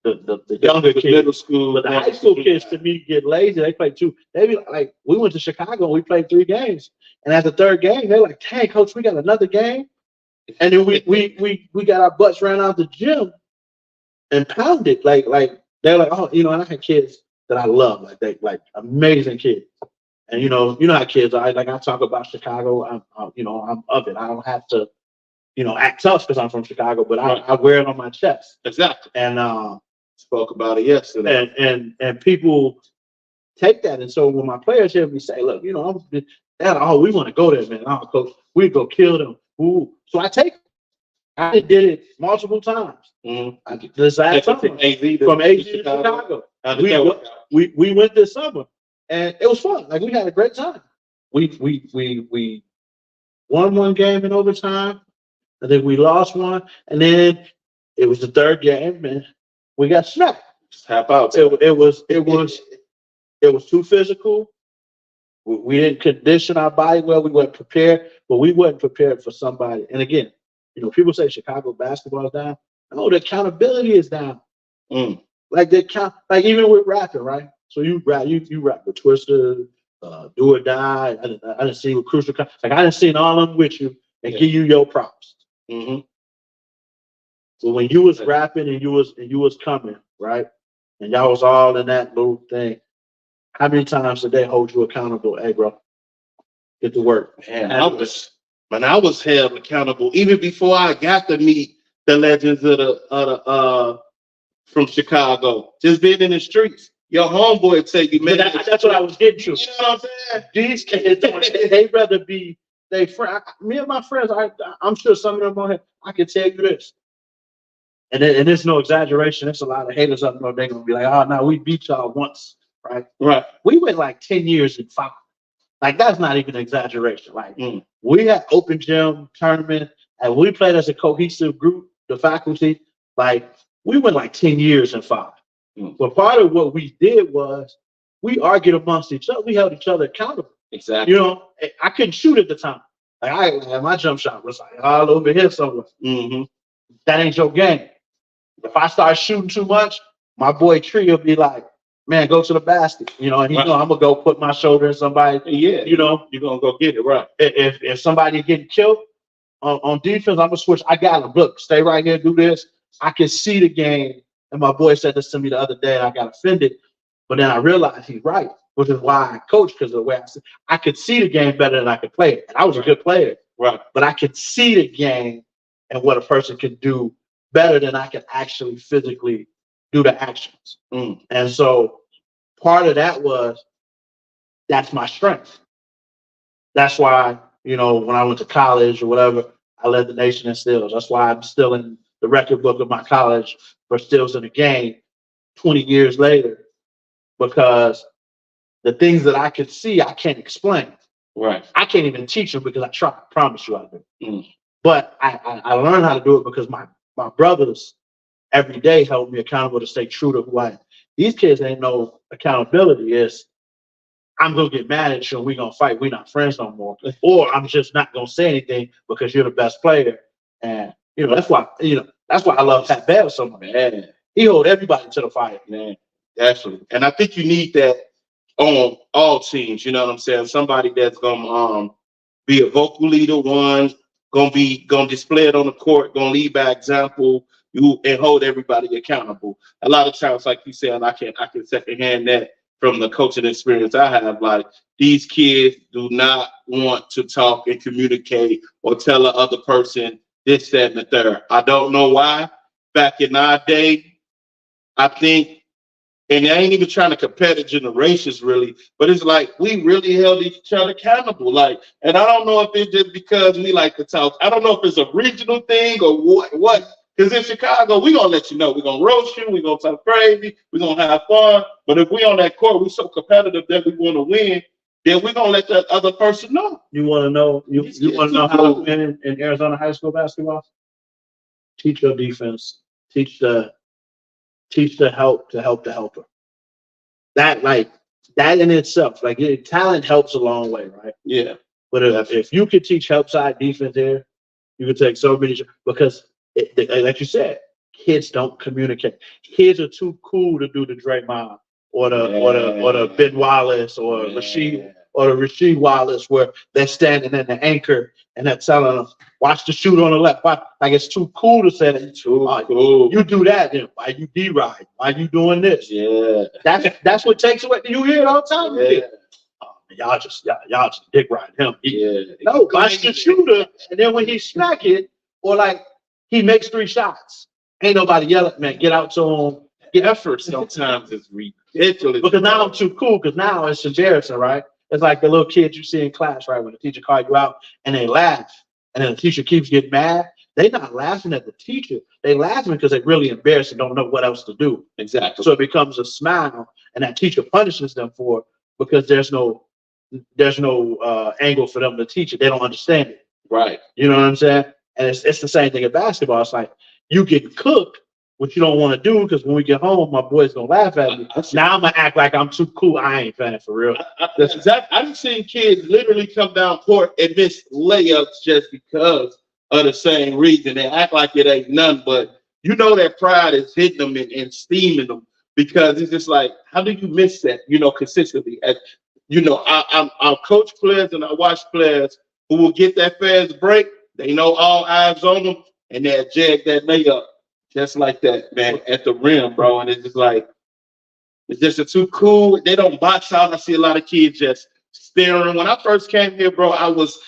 Speaker 2: the younger
Speaker 1: The
Speaker 2: kids,
Speaker 1: middle school,
Speaker 2: but the high school kids to me get lazy. They play 2. They be like, we went to Chicago and we played 3 games, and at the 3rd game, they're like, "Dang, coach, we got another game." And then we got our butts ran out the gym and pounded. Like they're like, oh, and I had kids that I love, like they like amazing kids. And how kids are. Like I talk about Chicago, I'm of it. I don't have to, act tough because I'm from Chicago, but I wear it on my chest.
Speaker 1: Exactly.
Speaker 2: And
Speaker 1: spoke about it yesterday.
Speaker 2: And people take that. And so when my players hear me say, look, we want to go there, man. Oh, coach, we go kill them. Ooh. So I take it. I did it multiple times.
Speaker 1: Mm-hmm.
Speaker 2: This last summer from AZ to Chicago. We went this summer, and it was fun. Like we had a great time. We won 1 game in overtime. I think we lost 1, and then it was the 3rd game, and we got smacked.
Speaker 1: Tap out.
Speaker 2: It was too physical. We didn't condition our body well. We weren't prepared, but we weren't prepared for somebody. And again, people say Chicago basketball is down. No, the accountability is down. Like even with rapping, right? So you rap with Twister, Do or Die. I didn't see with Crucial. Like I didn't see all of them with you and give you your props.
Speaker 1: Mm-hmm.
Speaker 2: So when you was rapping and you was coming, right, and y'all was all in that little thing, how many times did they hold you accountable? Hey, bro, get to work.
Speaker 1: Man, I was held accountable even before I got to meet the legends of the from Chicago. Just being in the streets. Your homeboy tell you, man.
Speaker 2: That's what I was getting to.
Speaker 1: You know what I'm saying?
Speaker 2: These kids, they rather be they friend. Me and my friends, I'm sure some of them on here, I can tell you this. And it's no exaggeration. There's a lot of haters up there. They're gonna be like, "Oh no, we beat y'all once, right?"
Speaker 1: Right.
Speaker 2: We went like 10 years and 5. Like that's not even an exaggeration. Like we had open gym tournament, and we played as a cohesive group. The faculty, like we went like 10 years and 5. But part of what we did was we argued amongst each other. We held each other accountable.
Speaker 1: Exactly.
Speaker 2: I couldn't shoot at the time. Like my jump shot was like all over here somewhere.
Speaker 1: Mm-hmm.
Speaker 2: That ain't your game. If I start shooting too much, my boy Tree will be like, "Man, go to the basket." And I'm gonna go put my shoulder in somebody.
Speaker 1: Yeah. You're gonna go get it right.
Speaker 2: If somebody getting killed on defense, I'm gonna switch. I got him. Look, stay right here, do this. I can see the game. And my boy said this to me the other day, and I got offended. But then I realized he's right, which is why I coach, because of the way I could see the game better than I could play it. And I was a good player. Right. But I could see the game and what a person can do better than I could actually physically do the actions. And so part of that was that's my strength. That's why, when I went to college or whatever, I led the nation in steals. That's why I'm still in the record book of my college for steals in the game 20 years later, because the things that I could see, I can't explain. Right. I can't even teach them because I try. I promise you I do. But I learned how to do it because my brothers every day held me accountable to stay true to who I am. These kids ain't no accountability. Is I'm going to get mad at you and we're going to fight. We're not friends no more. Or I'm just not going to say anything because you're the best player. And, that's why I love Pat Bev so much. Man. He hold everybody to the fire.
Speaker 1: Man, absolutely. And I think you need that on all teams. You know what I'm saying? Somebody that's going to be a vocal leader, going to display it on the court, going to lead by example, and hold everybody accountable. A lot of times, like you said, I can secondhand that from the coaching experience I have. Like, these kids do not want to talk and communicate or tell the other person this, that, and the third. I don't know why. Back in our day, I think, and I ain't even trying to compare the generations really, but it's like we really held each other accountable. Like, and I don't know if it's just because we like to talk. I don't know if it's a regional thing or what, Because in Chicago, we're going to let you know. We're going to roast you. We're going to talk crazy. We're going to have fun. But if we on that court, we're so competitive that we want to win, then we're going to let that other person know.
Speaker 2: You want to know, you want to know how to win in Arizona high school basketball? Teach your defense. Teach the help to help the helper. That in itself, talent helps a long way, right?
Speaker 1: Yeah.
Speaker 2: But if you could teach help side defense there, you could take so many, because like you said, kids don't communicate. Kids are too cool to do the Draymond or the Ben Wallace or the Rasheed Wallace, where they're standing in the anchor and they're telling them, watch the shooter on the left. Like it's too cool to say that.
Speaker 1: Cool.
Speaker 2: You do that, then why you D-ride? Why you doing this?
Speaker 1: Yeah.
Speaker 2: That's what takes away. You hear it all the time.
Speaker 1: Yeah.
Speaker 2: Y'all just dick ride him.
Speaker 1: No,
Speaker 2: watch the shooter, and then when he smack it, or he makes 3 shots, ain't nobody yelling, man, get out to him.
Speaker 1: The effort sometimes is ridiculous.
Speaker 2: Because now I'm too cool, because now it's embarrassing, right? It's like the little kids you see in class, right? When the teacher calls you out and they laugh, and then the teacher keeps getting mad. They're not laughing at the teacher. They laughing because they're really embarrassed and don't know what else to do.
Speaker 1: Exactly.
Speaker 2: So it becomes a smile, and that teacher punishes them for it because there's no angle for them to teach it. They don't understand it.
Speaker 1: Right.
Speaker 2: You know what I'm saying? And it's the same thing in basketball. It's like you get cooked, which you don't want to do, because when we get home, my boy's gonna laugh at me. Now I'm gonna act like I'm too cool. I ain't playing for real.
Speaker 1: I've seen kids literally come down court and miss layups just because of the same reason. They act like it ain't none, but you know that pride is hitting them and steaming them, because it's just like, how do you miss that? Consistently. I coach players and I watch players who will get that fast break. They know all eyes on them, and they'll jag that layup just like that, man, at the rim, bro. And it's just like, it's just too cool. They don't box out. I see a lot of kids just staring. When I first came here, bro, I was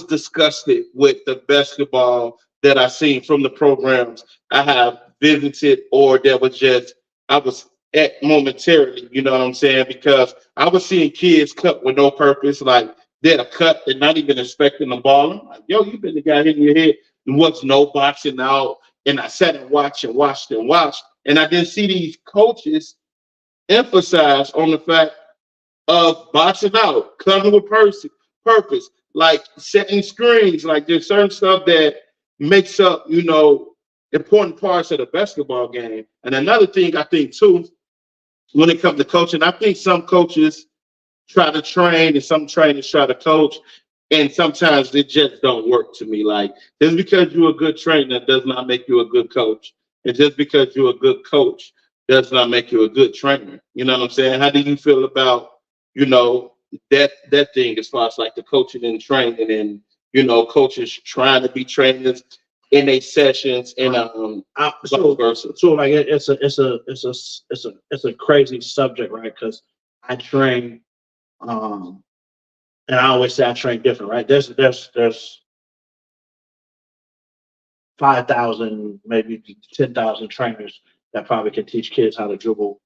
Speaker 1: disgusted with the basketball that I seen from the programs I have visited, or that was just I was at momentarily. You know what I'm saying? Because I was seeing kids cut with no purpose, like they're cut and not even expecting the ball. I'm like, yo, you been the guy hitting your head. There was no boxing out. And I sat and watched, and I didn't see these coaches emphasize on the fact of boxing out, cutting with purpose, like setting screens, like there's certain stuff that makes up, important parts of the basketball game. And another thing I think too, when it comes to coaching, I think some coaches try to train and some trainers try to coach, and sometimes it just don't work to me. Like, just because you're a good trainer does not make you a good coach. And just because you're a good coach does not make you a good trainer. You know what I'm saying? How do you feel about, that thing as far as like the coaching and training, and, coaches trying to be trainers in their sessions and vice versa?
Speaker 2: So like it's a crazy subject, right? Because I train, and I always say I train different, right? There's 5,000, maybe 10,000 trainers that probably can teach kids how to dribble,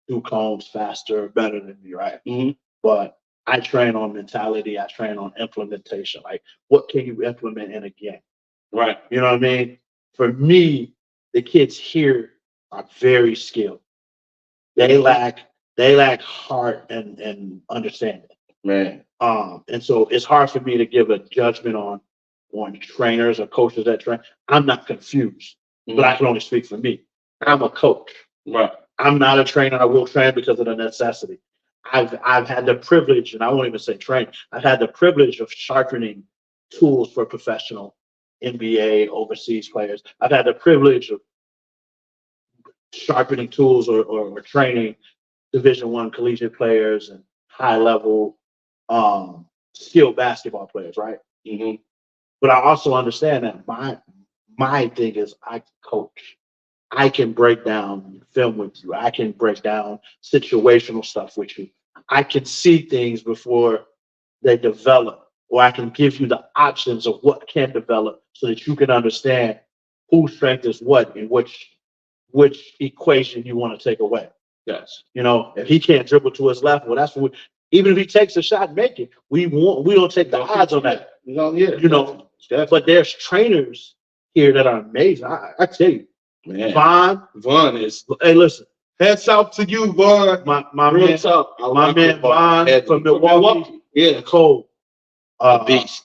Speaker 2: do cones faster, better than me, right?
Speaker 1: Mm-hmm.
Speaker 2: But I train on mentality. I train on implementation. Like, what can you implement in a game?
Speaker 1: Right.
Speaker 2: You know what I mean? For me, the kids here are very skilled. They lack heart and understanding.
Speaker 1: Man.
Speaker 2: And so it's hard for me to give a judgment on trainers or coaches that train. I'm not confused, but I can only speak for me. I'm a coach.
Speaker 1: Right.
Speaker 2: I'm not a trainer. I will train because of the necessity. I've had the privilege, and I won't even say train. I've had the privilege of sharpening tools for professional NBA overseas players. I've had the privilege of sharpening tools or training Division I collegiate players and high level skilled basketball players, right?
Speaker 1: Mm-hmm.
Speaker 2: But I also understand that my thing is I coach. I can break down film with you. I can break down situational stuff with you. I can see things before they develop, or I can give you the options of what can develop so that you can understand whose strength is what and which equation you want to take away.
Speaker 1: Yes.
Speaker 2: If he can't dribble to his left, well, that's what even if he takes a shot, make it. We don't take the odds on that.
Speaker 1: Yeah.
Speaker 2: But there's trainers here that are amazing. I tell you,
Speaker 1: Man,
Speaker 2: Vaughn
Speaker 1: is.
Speaker 2: Hey, listen,
Speaker 1: Hats off to you, Vaughn.
Speaker 2: my
Speaker 1: Real
Speaker 2: man,
Speaker 1: talk.
Speaker 2: my man Vaughn from Milwaukee.
Speaker 1: Yeah,
Speaker 2: Cole.
Speaker 1: a beast.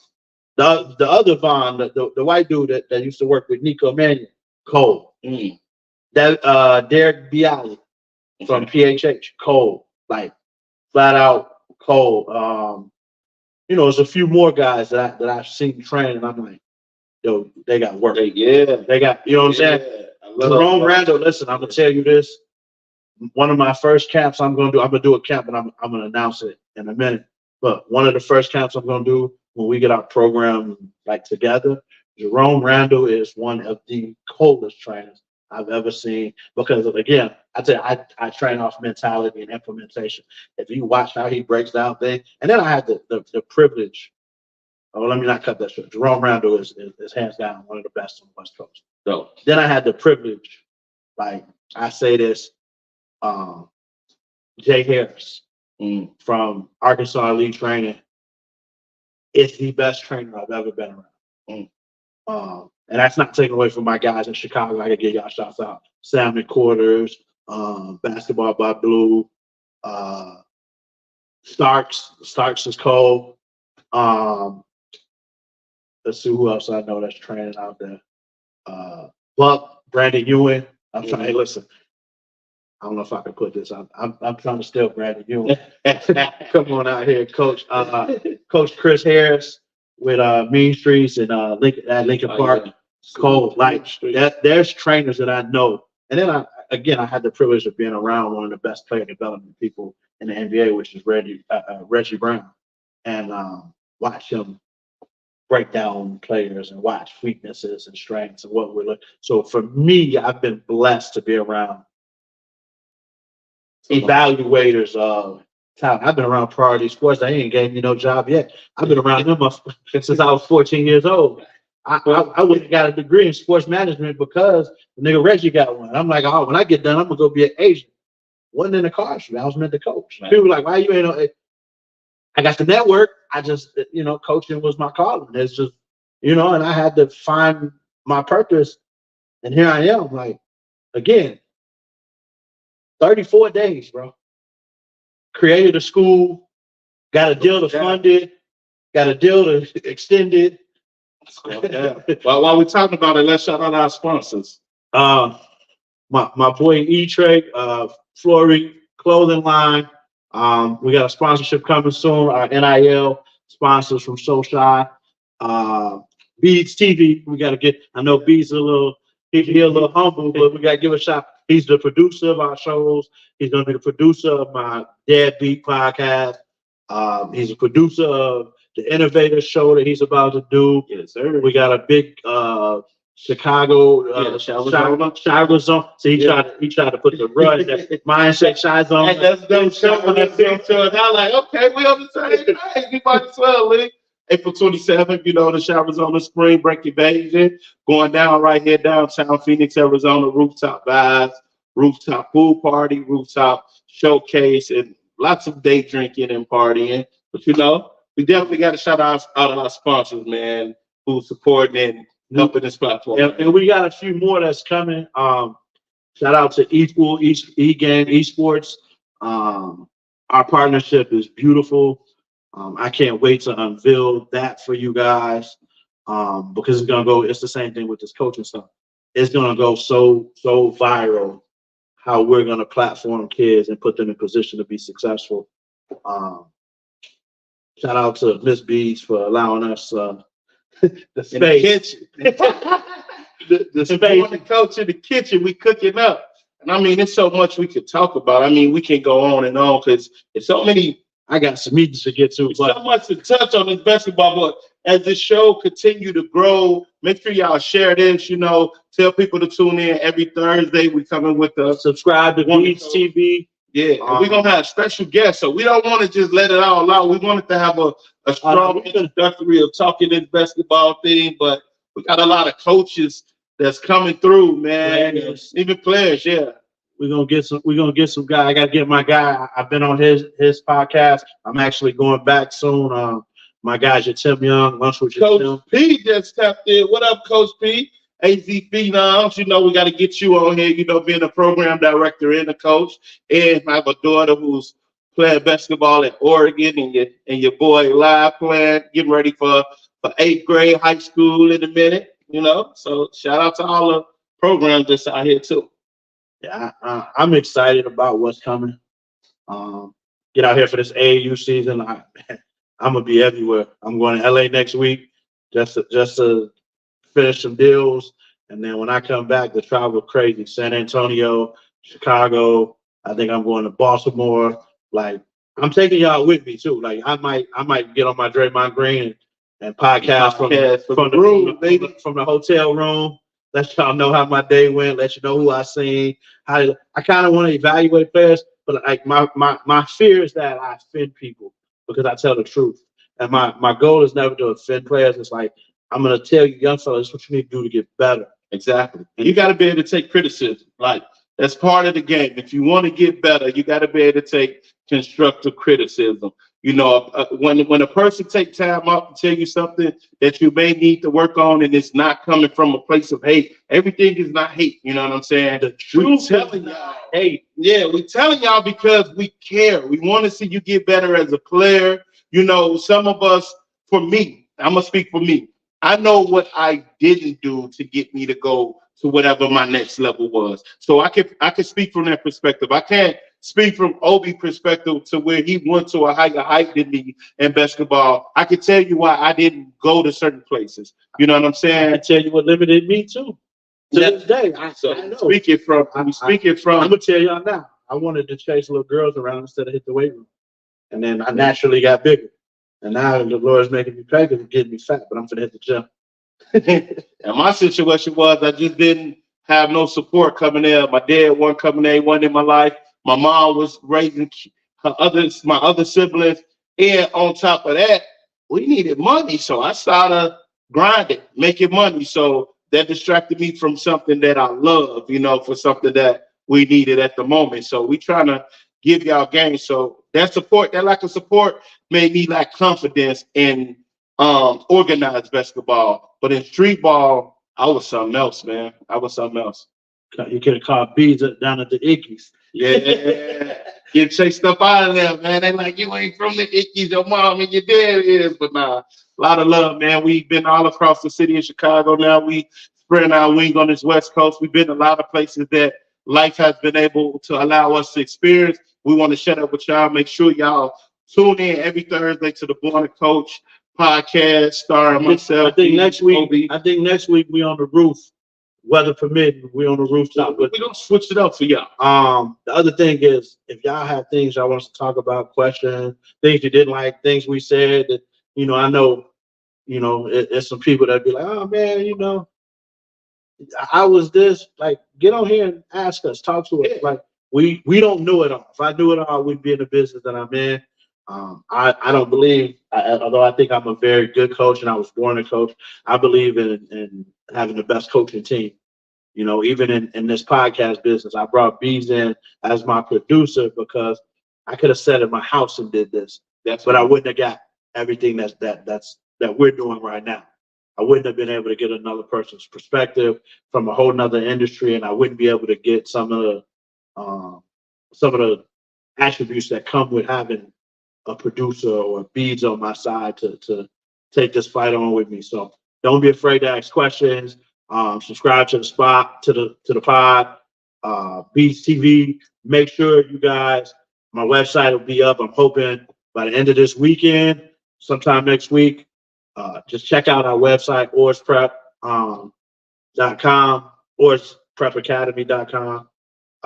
Speaker 2: The other Vaughn, the white dude that used to work with Nico Mannion, Cole.
Speaker 1: Mm.
Speaker 2: That Derek Bialy from PHH, Cole. Like flat out Cole. There's a few more guys that I've seen train, and I'm like, yo, they got work.
Speaker 1: They
Speaker 2: got, you know what I'm saying? Jerome Randall, listen, I'm gonna tell you this. One of my first camps I'm gonna do a camp, and I'm gonna announce it in a minute. But one of the first camps I'm gonna do when we get our program like together, Jerome Randall is one of the coldest trainers I've ever seen, because again, I train off mentality and implementation. If you watch how he breaks down things, and then I had the privilege. Oh, let me not cut that short. Jerome Randall is hands down one of the best on the West Coast. So then I had the privilege, like I say this, Jay Harris from Arkansas Elite Training is the best trainer I've ever been around. And that's not taken away from my guys in Chicago. I can give y'all shouts out. Sam McQuarters, Basketball by Blue, Starks is cold. Let's see who else I know that's training out there. Buck, Brandon Ewing. I'm trying. Hey, listen. I don't know if I can put this. I'm trying to steal Brandon Ewing. Come on out here, Coach. Coach Chris Harris with Mean Streets and Lincoln Park. Yeah. Cold. Like that. There's trainers that I know, and then I had the privilege of being around one of the best player development people in the NBA, which is Reggie Brown, and watch him break down players and watch weaknesses and strengths and what we're looking. So for me, I've been blessed to be around evaluators of talent. I've been around Priority Sports. They ain't gave me no job yet. I've been around them since I was 14 years old. I would have got a degree in sports management because the nigga Reggie got one. I'm like, oh, when I get done, I'm gonna go be an agent. Wasn't in the cards for me. I was meant to coach. Right. People were like, why you ain't? I got the network. I just, coaching was my calling. It's just, and I had to find my purpose. And here I am, like, again, 34 days, bro. Created a school, got a deal to fund it, got a deal to extend it.
Speaker 1: Yeah. Well, while we're talking about it, let's shout out our sponsors.
Speaker 2: My boy E-Trade, Flooring Clothing Line. We got a sponsorship coming soon. Our NIL sponsors from SoSci. Beadz TV. We got to get. I know Beadz a little humble, but we got to give a shout. He's the producer of our shows. He's going to be the producer of my Deadbeat podcast. He's a producer of the Innovator show that he's about to do.
Speaker 1: Yes, sir.
Speaker 2: We got a big Chicago Shower Zone. So he tried to put the run that mindset Shower Zone.
Speaker 1: And that's them showing that picture. And I'm like, okay, we on the same page. We might as well, Lee. April 27th, the Shower Zone Spring Break Invasion going down right here downtown Phoenix, Arizona. Rooftop vibes, rooftop pool party, rooftop showcase, and lots of day drinking and partying. But we definitely got to shout out our sponsors, man, who's supporting and helping this platform.
Speaker 2: And we got a few more that's coming. Shout out to Equal E-Game Esports. Our partnership is beautiful. I can't wait to unveil that for you guys because it's the same thing with this coaching stuff. It's gonna go so viral how we're gonna platform kids and put them in position to be successful. Shout out to Miss Beadz for allowing us the space.
Speaker 1: The space. The coach in the kitchen, we cooking up. And I mean, there's so much we could talk about. I mean, we can go on and on because it's so many.
Speaker 2: I got some meetings to get to.
Speaker 1: But so much to touch on this basketball. But as this show continue to grow, make sure y'all share this. Tell people to tune in every Thursday. We coming with the
Speaker 2: subscribe to Beadz TV.
Speaker 1: Yeah, we're gonna have special guests. So we don't want to just let it all out. We wanted to have a strong introductory of talking this basketball thing. But we got a lot of coaches that's coming through, man. Even players, yeah.
Speaker 2: We're gonna get some guy. I gotta get my guy. I've been on his podcast. I'm actually going back soon. My guys, Tim Young, lunch with
Speaker 1: Coach P just tapped in. What up, Coach P? AZ Phenoms, you know, we got to get you on here, you know, being a program director and a coach. And I have a daughter who's playing basketball at Oregon, and your boy live playing, getting ready for 8th grade high school in a minute, you know. So shout out to all the programs that's out here too.
Speaker 2: Yeah, I'm excited about what's coming. Get out here for this AAU season. I'm gonna be everywhere. I'm going to LA next week just to finish some deals, and then when I come back, the travel crazy. San Antonio, Chicago. I think I'm going to Baltimore. Like, I'm taking y'all with me too. Like, I might get on my Draymond Green and podcast from the hotel room. Let y'all know how my day went. Let you know who I seen. I kind of want to evaluate players, but like my fear is that I offend people because I tell the truth. And my goal is never to offend players. It's like, I'm gonna tell you, young fellas, what you need to do to get better.
Speaker 1: Exactly. And you got to be able to take criticism. Like, that's part of the game. If you want to get better, you got to be able to take constructive criticism. You know, when a person takes time out to tell you something that you may need to work on, and it's not coming from a place of hate, everything is not hate. You know what I'm saying? The truth telling y'all hate. Yeah, we telling y'all because we care. We want to see you get better as a player. You know, some of us, for me, I'm gonna speak for me. I know what I didn't do to get me to go to whatever my next level was. So I can speak from that perspective. I can't speak from Obie's perspective to where he went to a higher height than me in basketball. I can tell you why I didn't go to certain places. You know what I'm saying?
Speaker 2: I tell you what limited me too. To this day, I know.
Speaker 1: Speaking from, I'm gonna
Speaker 2: tell y'all now. I wanted to chase little girls around instead of hit the weight room, and then I naturally got bigger. And now the Lord's making me pregnant and getting me fat, but I'm gonna hit the gym.
Speaker 1: And my situation was I just didn't have no support coming in. My dad wasn't coming in, wasn't in my life. My mom was raising my other siblings, and on top of that, we needed money. So I started grinding, making money. So that distracted me from something that I love, you know, for something that we needed at the moment. So we trying to give y'all game. So that support, that lack of support, made me lack confidence in organized basketball. But in street ball, I was something else, man. I was something else.
Speaker 2: You could have called Beadz down at the Ickies.
Speaker 1: Yeah, get chased up out of there, man. They like, you ain't from the Ickies, your mom and your dad is. But nah, a lot of love, man. We've been all across the city of Chicago now. We spreading our wing on this West Coast. We've been a lot of places that life has been able to allow us to experience. We want to share up with y'all. Make sure y'all tune in every Thursday to the Born a Coach podcast, starring myself.
Speaker 2: I think next week we on the roof, weather permitting. We on the rooftop.
Speaker 1: We're gonna switch it up for y'all.
Speaker 2: The other thing is, if y'all have things y'all want us to talk about, questions, things you didn't like, things we said that, you know, I know, you know, it's some people that be like, oh man, you know, I was this. Like, get on here and ask us, talk to us. Yeah. Like, we don't know it all. If I knew it all, we'd be in the business that I'm in. I don't believe, although I think I'm a very good coach and I was born a coach, I believe in having the best coaching team. You know, even in this podcast business, I brought Beadz in as my producer because I could have sat in my house and did this, but I wouldn't have got everything that we're doing right now. I wouldn't have been able to get another person's perspective from a whole nother industry, and I wouldn't be able to get some of the attributes that come with having a producer or a Beadz on my side to take this fight on with me. So don't be afraid to ask questions. Subscribe to the pod, Beadz TV. Make sure you guys, my website will be up. I'm hoping by the end of this weekend, sometime next week. Just check out our website, orsprep.com, orsprepacademy.com.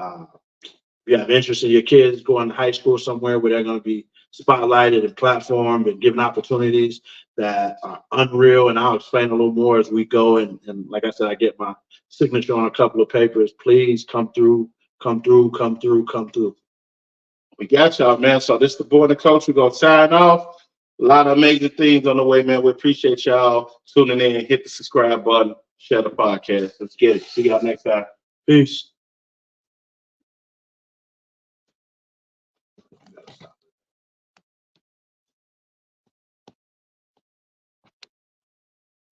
Speaker 2: If you have interest in your kids going to high school somewhere where they're going to be spotlighted and platformed and given opportunities that are unreal, and I'll explain a little more as we go. And like I said, I get my signature on a couple of papers. Please come through.
Speaker 1: We got y'all, man. So this is the Born a Coach. We're gonna sign off. A lot of amazing things on the way, man. We appreciate y'all tuning in. Hit the subscribe button. Share the podcast. Let's get it. See y'all next time.
Speaker 2: Peace.